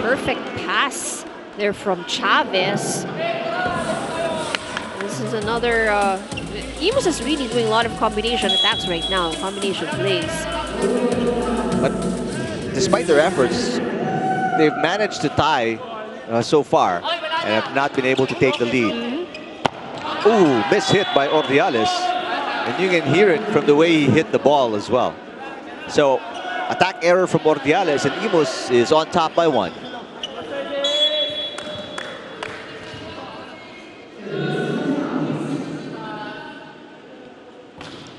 Perfect pass there from Chavez. This is another... Imus is really doing a lot of combination attacks right now, combination plays. But despite their efforts, they've managed to tie so far and have not been able to take the lead. Ooh, miss hit by Ordiales. And you can hear it from the way he hit the ball as well. So, attack error from Ordiales, and Imus is on top by 1.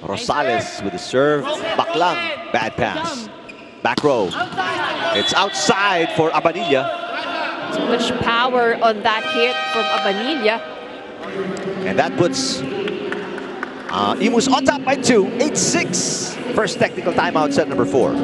Rosales with the serve. Baklang, bad pass. Back row. It's outside for Abanilla. Too much power on that hit from Abanilla. And that puts Imus on top by 2. 8-6. First technical timeout, set number 4.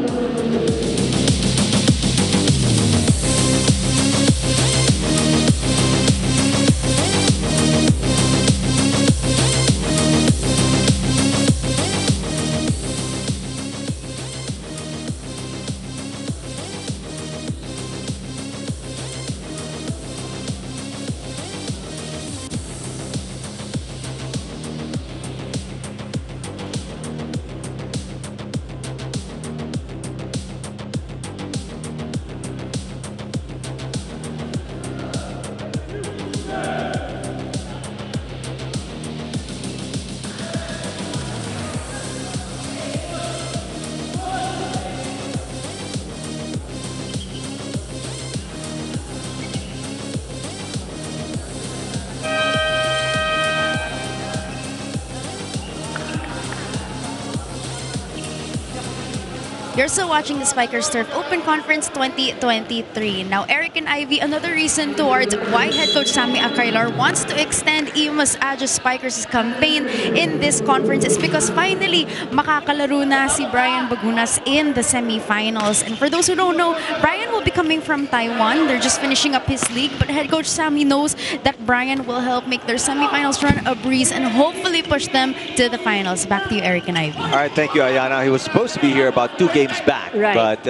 You're still watching the Spikers Turf Open Conference 2023. Now, Eric and Ivy, another reason towards why head coach Sammy Akylar wants to extend Imus Agios Spikers' campaign in this conference is because finally, makakalaro na si Brian Bagunas in the semifinals. And for those who don't know, Brian will be coming from Taiwan. They're just finishing up his league, but head coach Sammy knows that Brian will help make their semifinals run a breeze and hopefully push them to the finals. Back to you, Eric and Ivy. All right, thank you, Ayana. He was supposed to be here about 2 games back, Right. but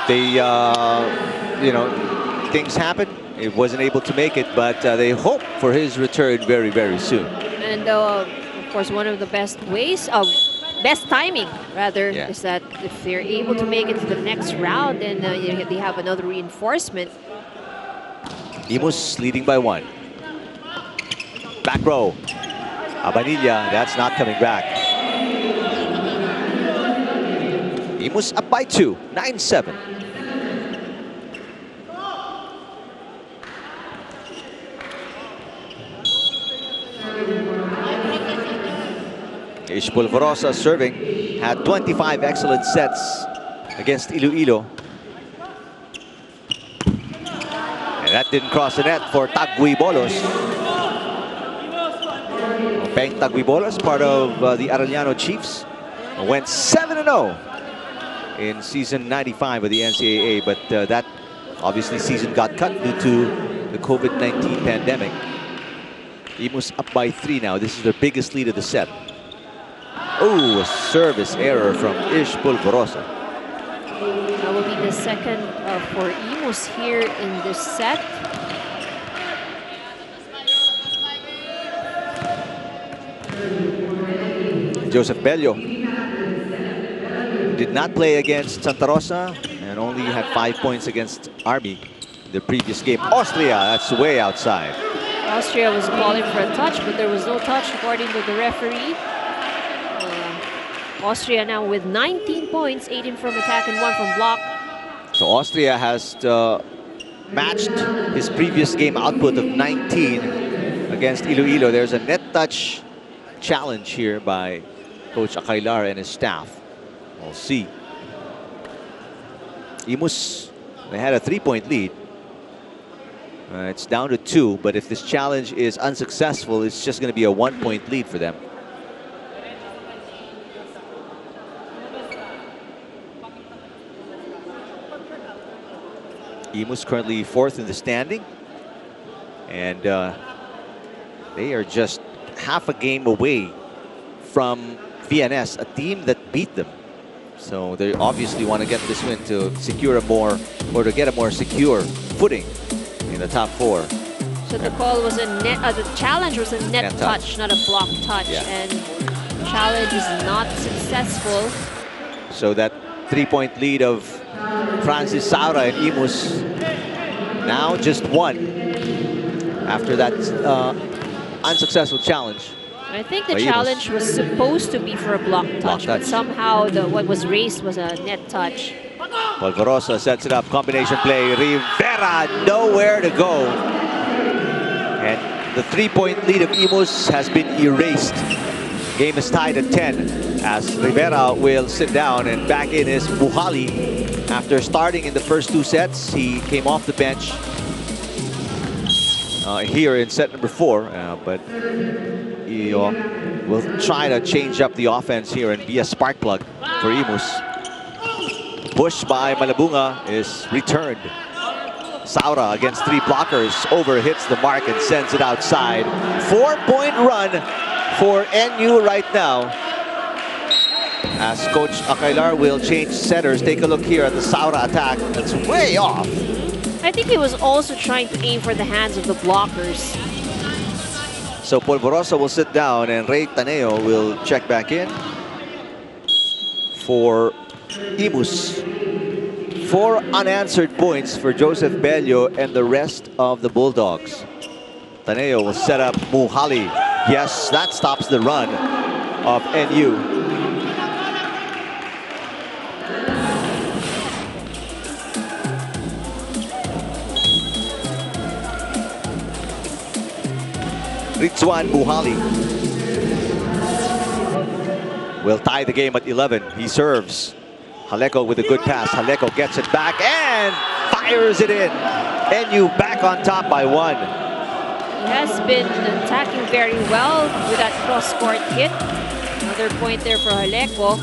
they, you know, things happen. He wasn't able to make it, but they hope for his return very, very soon. And of course, one of the best ways of best timing, rather, Yeah. is that if they're able to make it to the next round, then they have another reinforcement. Imus leading by 1. Back row. Abanilla, that's not coming back. Imus up by 2, 9-7. Ish Polvorosa serving, had 25 excellent sets against Iloilo. And that didn't cross the net for Tagui Bolos. Peng Tagui Bolos, part of the Arellano Chiefs, went 7-0 in season 95 of the NCAA, but that obviously season got cut due to the COVID-19 pandemic. Imus up by 3 now. This is their biggest lead of the set. Oh, a service error from Ish Polvorosa. That will be the second for Imus here in this set. Joseph Bello did not play against Santa Rosa and only had 5 points against Army the previous game. Austria, that's way outside. Austria was calling for a touch, but there was no touch according to the referee. Austria now with 19 points, 18 from attack and 1 from block. So Austria has matched his previous game output of 19 against Iloilo. There's a net touch challenge here by Coach Akylar and his staff. We'll see. Imus, they had a 3-point lead. It's down to 2, but if this challenge is unsuccessful, it's just going to be a 1-point lead for them. Imus currently 4th in the standing, and they are just half a game away from VNS, a team that beat them. So they obviously want to get this win to secure a more, or to get a more secure footing in the top 4. So the call was a net, the challenge was a net touch, not a block touch, Yeah. and challenge is not successful. So that 3-point lead of Francis Saura and Imus now just 1 after that unsuccessful challenge. I think the by Imus. challenge was supposed to be for a block touch, but somehow what was raised was a net touch. Polvorosa sets it up, combination play. Rivera nowhere to go. And the 3-point lead of Imus has been erased. Game is tied at 10 as Rivera will sit down, and back in is Buhali. After starting in the first 2 sets, he came off the bench here in set number 4, but he will try to change up the offense here and be a spark plug for Imus. Push by Malabunga is returned. Saura against 3 blockers, overhits the mark and sends it outside. 4-point run for NU right now, as Coach Akylar will change setters. Take a look here at the Saura attack. That's way off. I think he was also trying to aim for the hands of the blockers. So Polvorosa will sit down and Ray Taneo will check back in for Imus. 4 unanswered points for Joseph Bello and the rest of the Bulldogs. Taneo will set up Muhali. Yes, that stops the run of NU. Rizwan Buhali will tie the game at 11. He serves. Jaleko with a good pass. Jaleko gets it back and fires it in. NU back on top by 1. He has been attacking very well with that cross-court hit. Another point there for Jaleko.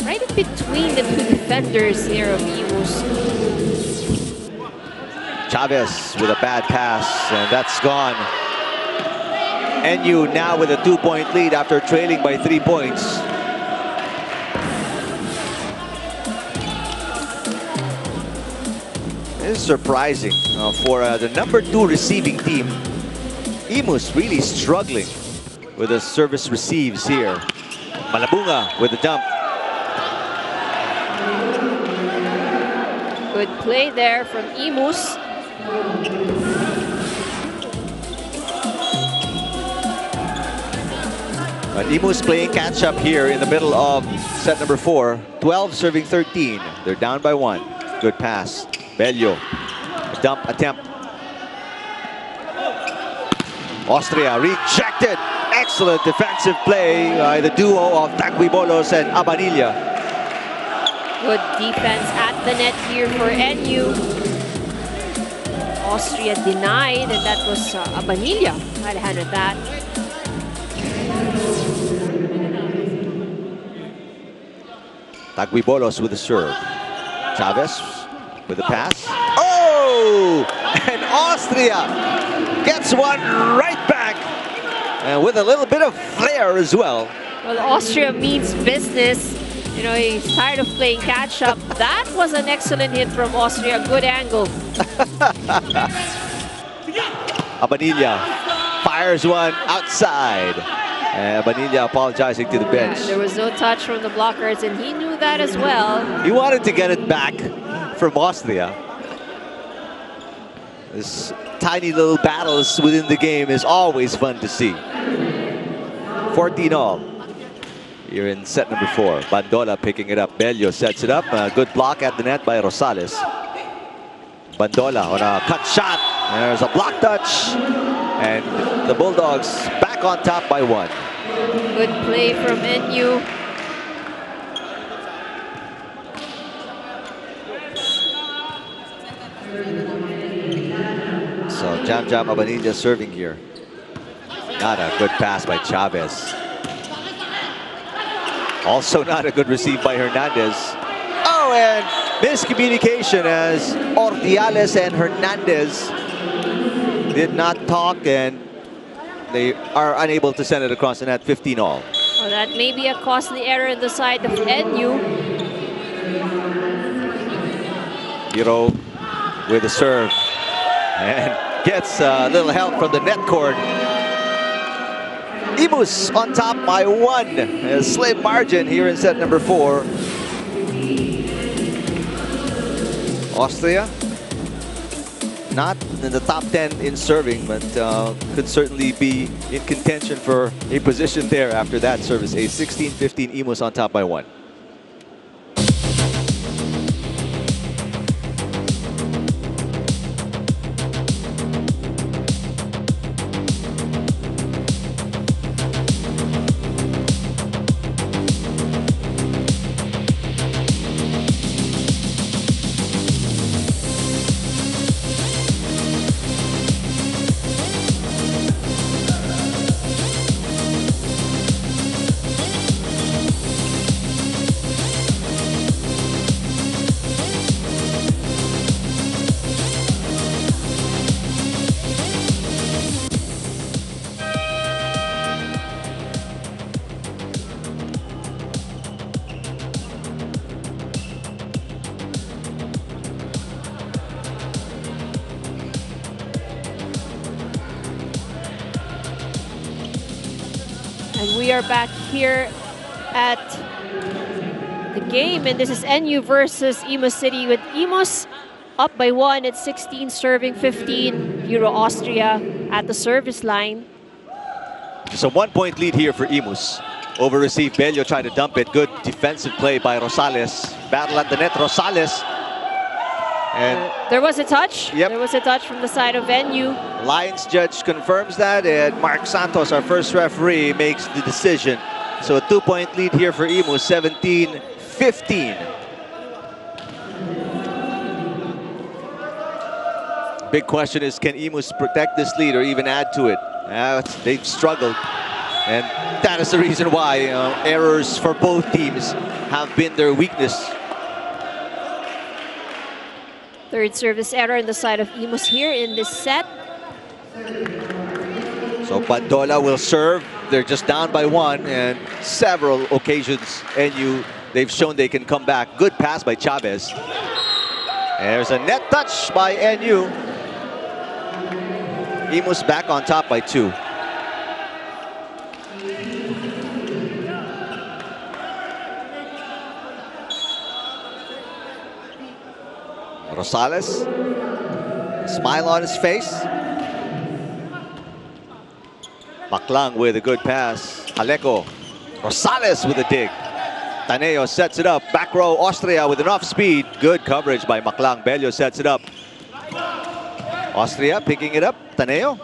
Right in between the two defenders here of Imus. Chavez with a bad pass, and that's gone. NU now with a 2-point lead after trailing by 3 points. This is surprising for the number 2 receiving team. Imus really struggling with the service receives here. Malabunga with the dump. Good play there from Imus. But Imus playing catch up here in the middle of set number 4. 12 serving 13. They're down by 1. Good pass. Bello. Dump attempt. Austria rejected. Excellent defensive play by the duo of Tagbibolos and Abanilla. Good defense at the net here for NU. Austria denied, and that was Abanilla. Alejandro that. Tagbibolos with the serve. Chavez with the pass. Oh! And Austria gets one right back. And with a little bit of flair as well. Well, Austria means business. You know, he's tired of playing catch-up. That was an excellent hit from Austria. Good angle. Abanilla fires one outside. And Abanilla apologizing to the bench. There was no touch from the blockers, and he knew that as well. He wanted to get it back from Austria. This tiny little battles within the game is always fun to see. 14 all. Here in set number 4. Bandola picking it up. Bello sets it up. A good block at the net by Rosales. Bandola on a cut shot. There's a block touch. And the Bulldogs back on top by 1. Good play from NU. So Jam Abanilla serving here. Not a good pass by Chavez. Also not a good receive by Hernandez. Oh, and miscommunication as Ordiales and Hernandez did not talk, and they are unable to send it across the net. 15 all. Well, that may be a costly error on the side of NU. Hiro with the serve and gets a little help from the net cord. Imus on top by 1. A slim margin here in set number 4. Austria not in the top 10 in serving, but could certainly be in contention for a position there after that service. A 16-15 Imus on top by 1. We are back here at the game, and this is NU versus Imus City, with Imus up by 1 at 16 serving 15. Euro Austria at the service line. Just a 1-point lead here for Imus. Over receive, Bello trying to dump it. Good defensive play by Rosales. Battle at the net, Rosales. And there was a touch. Yep. There was a touch from the side of NU. Lions judge confirms that, and Mark Santos, our first referee, makes the decision. So a 2-point lead here for Imus, 17-15. Big question is, can Imus protect this lead or even add to it? They've struggled. And that is the reason why errors for both teams have been their weakness. Third service error on the side of Imus here in this set. So Bandola will serve. They're just down by 1, and several occasions NU, they've shown they can come back. Good pass by Chavez. And there's a net touch by NU. Imus back on top by 2. Rosales, smile on his face. Maclang with a good pass. Aleco, Rosales with a dig. Taneo sets it up. Back row, Austria with enough speed. Good coverage by Maclang. Bello sets it up. Austria picking it up. Taneo.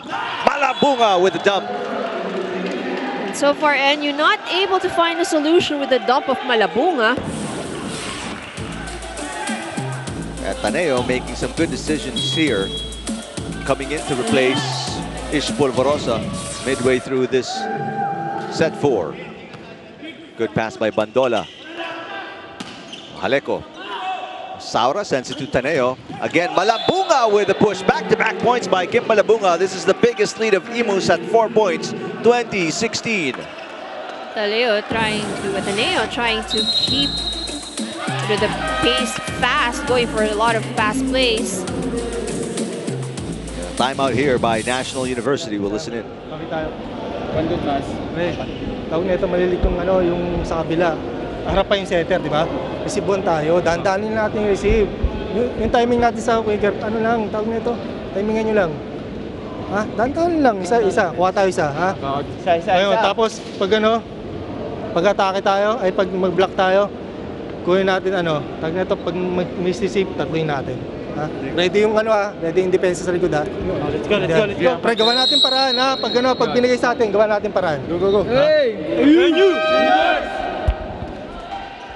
Malabunga with the dump. And so far, NU not able to find a solution with the dump of Malabunga. And Taneo making some good decisions here. Coming in to replace Ish Polvorosa midway through this set 4. Good pass by Bandola. Aleco. Saura sends it to Taneo. Again, Malabunga with the push. Back-to-back points by Kim Malabunga. This is the biggest lead of Imus at 4 points, 2016. Ateneo trying to keep the pace fast, going for a lot of fast plays. Timeout here by National University. We'll listen in. Kami tayo. Bandot mas. Tawag nito malilit yung sa kabila. Harap pa yung setter, di ba? Receive one tayo. Dandanin natin yung receive. Yung timing natin sa quicker, ano lang, tawag nito. Timingan nyo lang. Ha? Dandanin lang. Isa. Kuha tayo isa. Ha? Isa. Tapos, pag-atake tayo, ay pag mag-block tayo, kunin natin tawag nito, pag mag-receive, tatluin natin. Ha? Ready yung ready yung depensa sa likod ha. Let's go. Pre, gawa natin paraan ha. Pag binigay sa atin, gawa natin paraan. Go. Hey!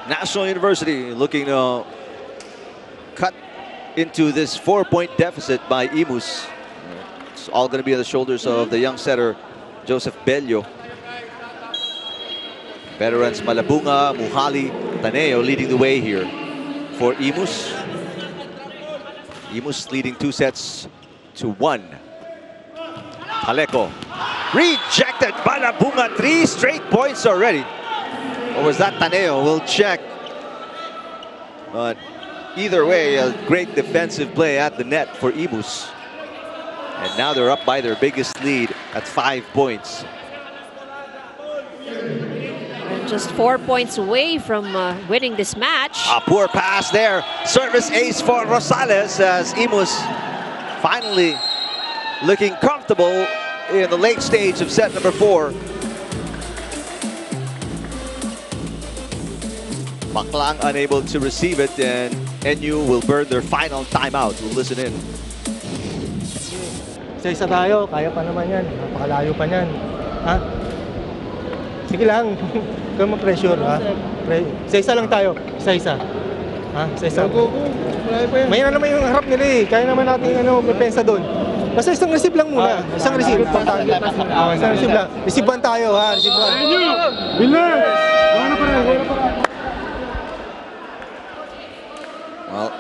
National University looking to cut into this 4-point deficit by Imus. It's all going to be on the shoulders of the young setter, Joseph Bello. Veterans Malabunga, Muhali, Taneo leading the way here for Imus. Imus leading 2-1. Aleco. Rejected. Malabunga, 3 straight points already. Or was that Taneo? We'll check. But either way, a great defensive play at the net for Imus. And now they're up by their biggest lead at 5 points. And just 4 points away from winning this match. A poor pass there. Service ace for Rosales as Imus finally looking comfortable in the late stage of set number 4. Maclang unable to receive it, and NU will burn their final timeout. We'll listen in. Isa-isa tayo, kaya pa naman yan. Napakalayo pa yan. Ha? Sige lang, huwag kang ma-pressure. Ha? Isa-isa lang tayo, isa-isa. Ha? Isa-isa. Mayroon naman yung harap nila eh. Kaya naman natin pensa doon. Basta isang receive lang muna. Isang receive. Isang receive lang. Receive one tayo ha. Receive one. Winner! Well,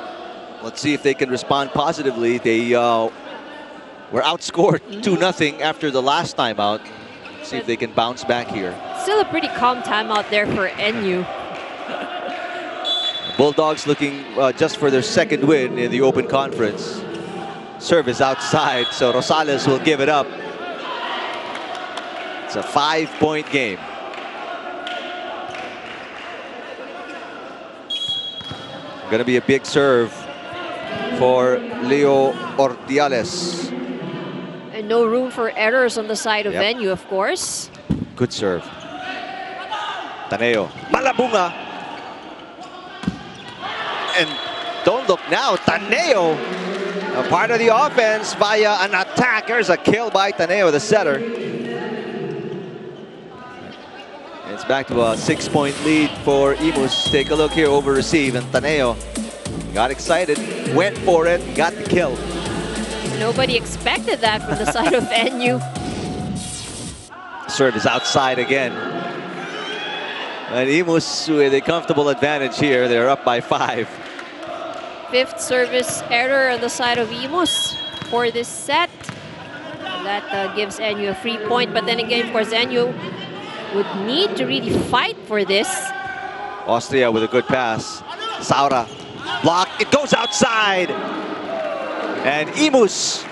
let's see if they can respond positively. They were outscored 2-0 after the last timeout. See if they can bounce back here. Still a pretty calm timeout there for NU. Bulldogs looking just for their second win in the Open Conference. Service outside, so Rosales will give it up. It's a 5-point game. Going to be a big serve for Leo Ordiales. And no room for errors on the side of NU, of course. Good serve. Taneo. Malabunga. And don't look now. Taneo, a part of the offense via an attack. There's a kill by Taneo, the setter. It's back to a 6-point lead for Imus. Take a look here, over receive, and Taneo got excited, went for it, got the kill. Nobody expected that from the side of NU. Serve is outside again. And Imus with a comfortable advantage here. They're up by 5. 5th service error on the side of Imus for this set. That gives NU a free point. But then again, of course, NU would need to really fight for this. Austria with a good pass. Saura block. It goes outside. And Imus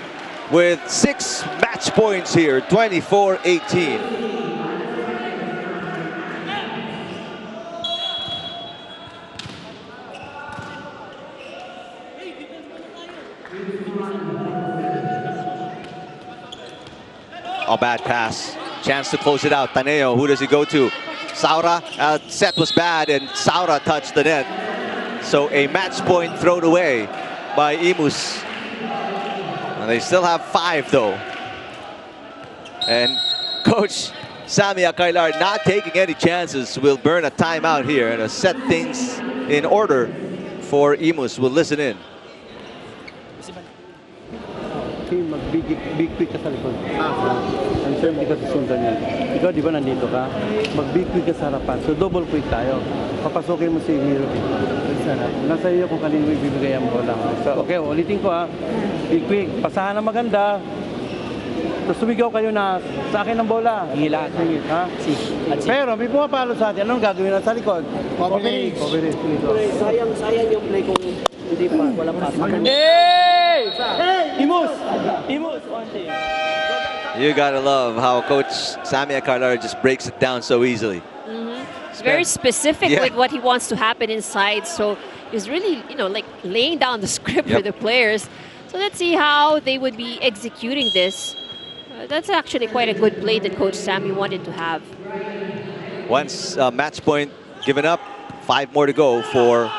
with 6 match points here. 24-18. A bad pass. Chance to close it out. Taneo, who does he go to? Saura. Set was bad and Saura touched the net. So a match point thrown away by Imus. And they still have 5 though. And Coach Sammy Akailar, not taking any chances, will burn a timeout here and set things in order for Imus. We'll listen in. Big quick ka sa likod. Ang serve, hindi ka susundan yan. Ikaw, di ba nandito ka? Mag-big quick ka sa harapan. So double quick tayo. Papasukin mo si Hero. Nasa iyo kung kanino ibibigay ang bola. So, okay, ulitin ko ha. Big quick. Pasahan na maganda. Tapos sumigaw kayo na sa akin ang bola. Hila. Ha? Pero may pumapalo sa atin. Anong gagawin na sa likod? Coverage. Sayang yung play kung hindi pa. Walang pass. Hey! Imus! One thing. You gotta love how Coach Sammy Akailar just breaks it down so easily. He's very specific with what he wants to happen inside. So he's really, like laying down the script for the players. So let's see how they would be executing this. That's actually quite a good play that Coach Sammy wanted to have. Once match point given up, 5 more to go for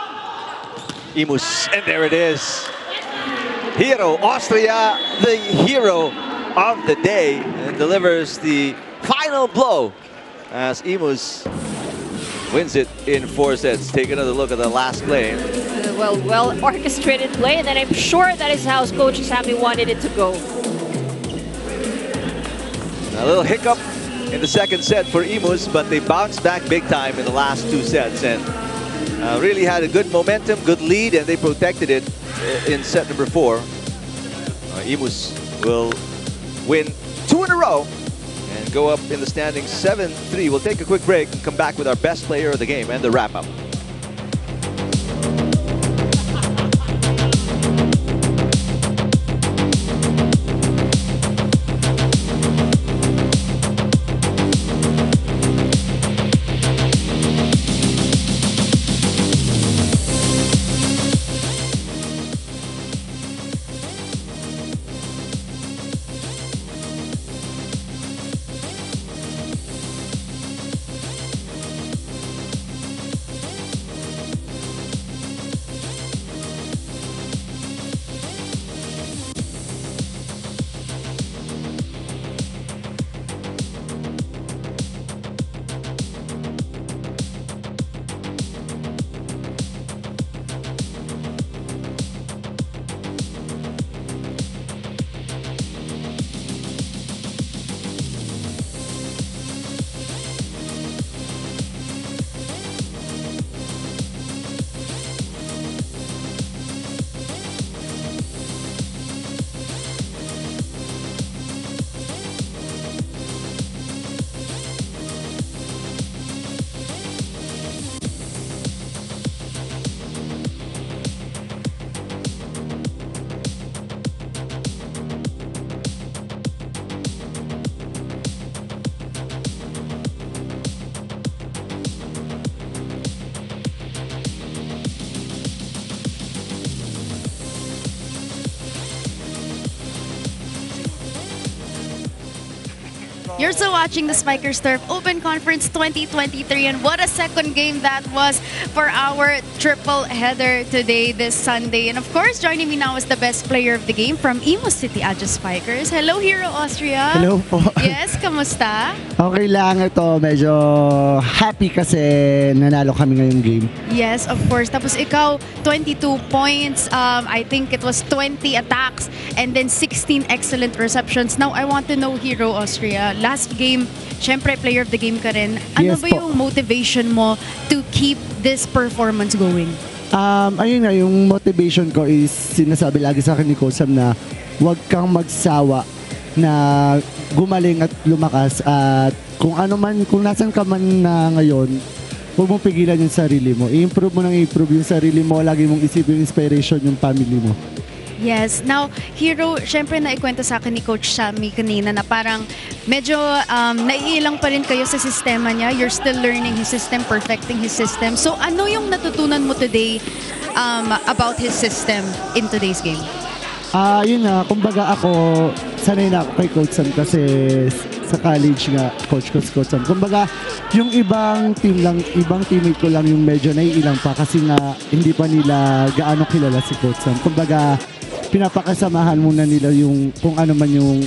Imus. And there it is. Hero, Austria, the hero of the day, and delivers the final blow as Imus wins it in 4 sets. Take another look at the last play. Well orchestrated play, and then I'm sure that is how Coach Sammy wanted it to go. A little hiccup in the second set for Imus, but they bounced back big time in the last 2 sets and really had a good momentum, good lead, and they protected it in set number 4. Imus will win 2 in a row and go up in the standings 7-3. We'll take a quick break and come back with our best player of the game and the wrap-up. You're still watching the Spikers Turf Open Conference 2023, and what a second game that was for our triple header today, this Sunday. And of course, joining me now is the best player of the game from Imus City Agios Spikers. Hello, Hero Austria. Hello po. Yes, kamusta? Okay lang ito. Medyo happy kasi nanalo kami ngayong game. Yes, of course. Tapos ikaw, 22 points. I think it was 20 attacks and then 16 excellent receptions. Now, I want to know, Hero Austria, last game, syempre player of the game ka rin. Ano Yes ba po. yung motivation mo to keep this performance going? Ayun nga, yung motivation ko is sinasabi lagi sa akin ni Coach Sam na huwag kang magsawa na gumaling at lumakas at kung ano man, kung nasan ka man na ngayon, huwag mong pigilan yung sarili mo. I-improve mo ng i-improve yung sarili mo. Lagi mong isipin yung inspiration yung family mo. Yes. Now, Hero, syempre naikwento sa akin ni Coach Sammy kanina na parang medyo naiilang pa rin kayo sa sistema niya. You're still learning his system, perfecting his system. So, ano yung natutunan mo today about his system in today's game? Yun nga, kumbaga ako, sanay na ako kay Coach Sam kasi sa college nga, Coach Sam. Kumbaga, yung ibang teammate ko lang yung medyo naiilang pa kasi nga hindi pa nila gaano kilala si Coach Sam. Kumbaga, pinapakasamahan muna nila yung kung ano man yung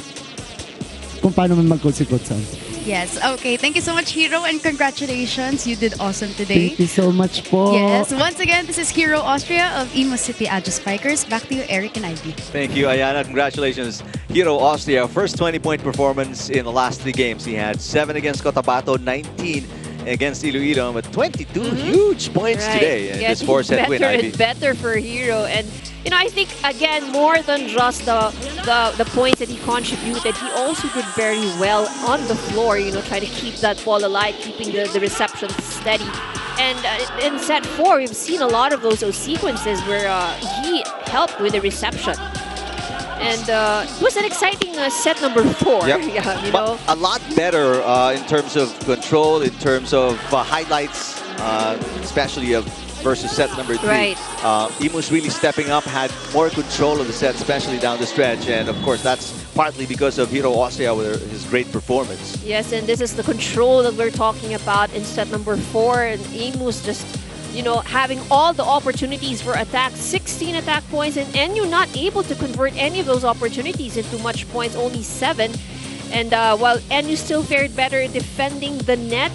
kung paano man mag-coach si Coach Sam. Yes. Okay. Thank you so much, Hero, and congratulations. You did awesome today. Thank you so much po. Yes. Once again, this is Hero Austria of Imus City Agios Spikers. Back to you, Eric and Ivy. Thank you, Ayana. Congratulations, Hero Austria. First 20-point performance in the last 3 games. He had 7 against Cotabato, 19 against Iloilo, but 22 huge points today in this 4-set win, Ivy. Better for Hero. And, you know, I think, again, more than just the points that he contributed, he also did very well on the floor, you know, trying to keep that ball alive, keeping the reception steady. And in set 4, we've seen a lot of those sequences where he helped with the reception. And it was an exciting set number 4. Yep. Yeah, you know. A lot better in terms of control, in terms of highlights, especially versus set number 3. Right. Imus really stepping up, had more control of the set, especially down the stretch. And of course, that's partly because of Hero Austria with his great performance. Yes, and this is the control that we're talking about in set number 4. And Imus just, you know, having all the opportunities for attack, 16 attack points, and NU not able to convert any of those opportunities into much points, only 7. And while NU still fared better defending the net,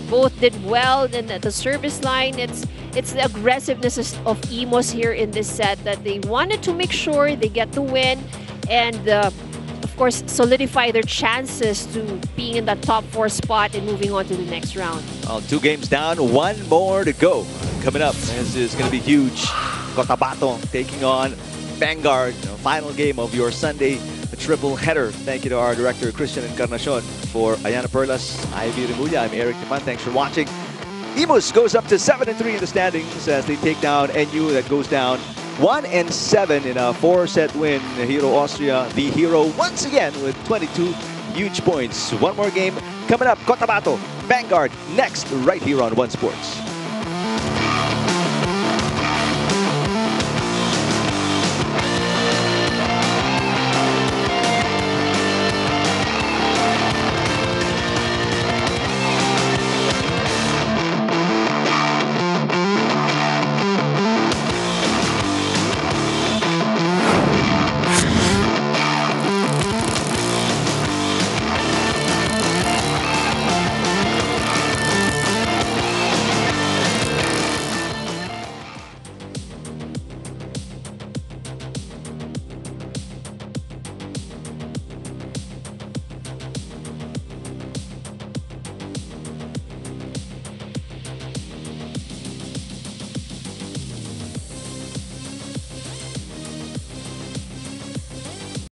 both did well. And at the service line, it's the aggressiveness of Imus here in this set that they wanted to make sure they get the win and of course solidify their chances to being in that top 4 spot and moving on to the next round. 2 games down, 1 more to go. Coming up, this is going to be huge. Cotabato taking on Vanguard, final game of your Sunday triple header. Thank you to our director, Christian Encarnacion. For Ayana Perlas, Ivy Remulla, I'm Eric Naman. Thanks for watching. Imus goes up to 7-3 in the standings as they take down NU that goes down 1-7 in a 4-set win. Hero Austria, the hero once again with 22 huge points. 1 more game coming up. Cotabato, Vanguard next right here on One Sports.